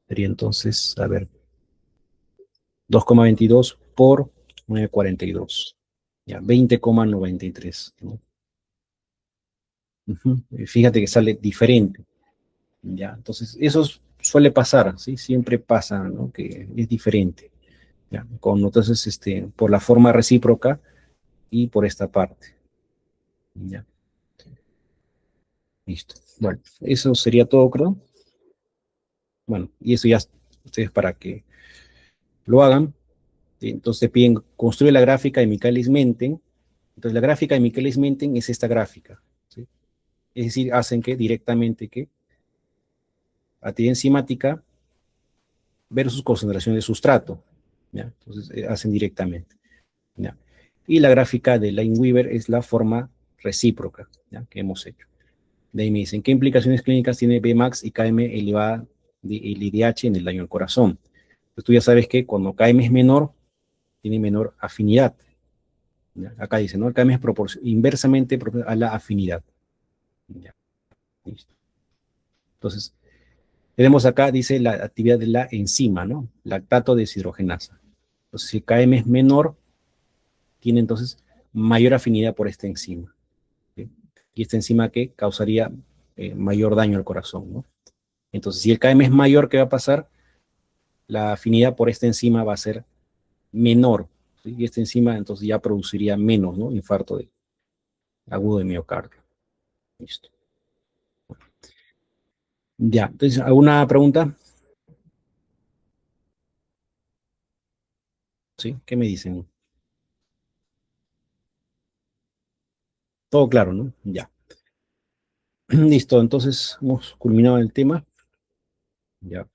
sería entonces, a ver, 2,22 por 9,42. Ya, 20,93, ¿no? Fíjate que sale diferente. Ya, entonces eso suele pasar, ¿sí? Siempre pasa, ¿no? Que es diferente. Ya, entonces, por la forma recíproca y por esta parte. Ya, listo. Bueno, eso sería todo, creo. Bueno, y eso ya ustedes para que lo hagan. Entonces te piden construir la gráfica de Michaelis-Menten. Entonces la gráfica de Michaelis-Menten es esta gráfica, ¿sí? Es decir, hacen que directamente que actividad enzimática versus concentración de sustrato. ¿Ya? Entonces hacen directamente. ¿Ya? Y la gráfica de Lineweaver es la forma recíproca, ¿ya? Que hemos hecho. De ahí me dicen, ¿qué implicaciones clínicas tiene Bmax y Km elevada el IDH en el daño al corazón? Pues tú ya sabes que cuando Km es menor, tiene menor afinidad. ¿Ya? Acá dice, ¿no? El Km es inversamente proporcional a la afinidad. ¿Ya? Listo. Entonces, tenemos acá, dice la actividad de la enzima, ¿no? Lactato deshidrogenasa. Entonces, si Km es menor, tiene entonces mayor afinidad por esta enzima. ¿Sí? Y esta enzima que causaría mayor daño al corazón, ¿no? Entonces, si el Km es mayor, ¿qué va a pasar? La afinidad por esta enzima va a ser menor, ¿sí? Y esta enzima entonces ya produciría menos, ¿no? Infarto agudo de miocardio. Listo. Ya, entonces, ¿alguna pregunta? ¿Sí? ¿Qué me dicen? Todo claro, ¿no? Ya. Listo, entonces hemos culminado el tema. Ya.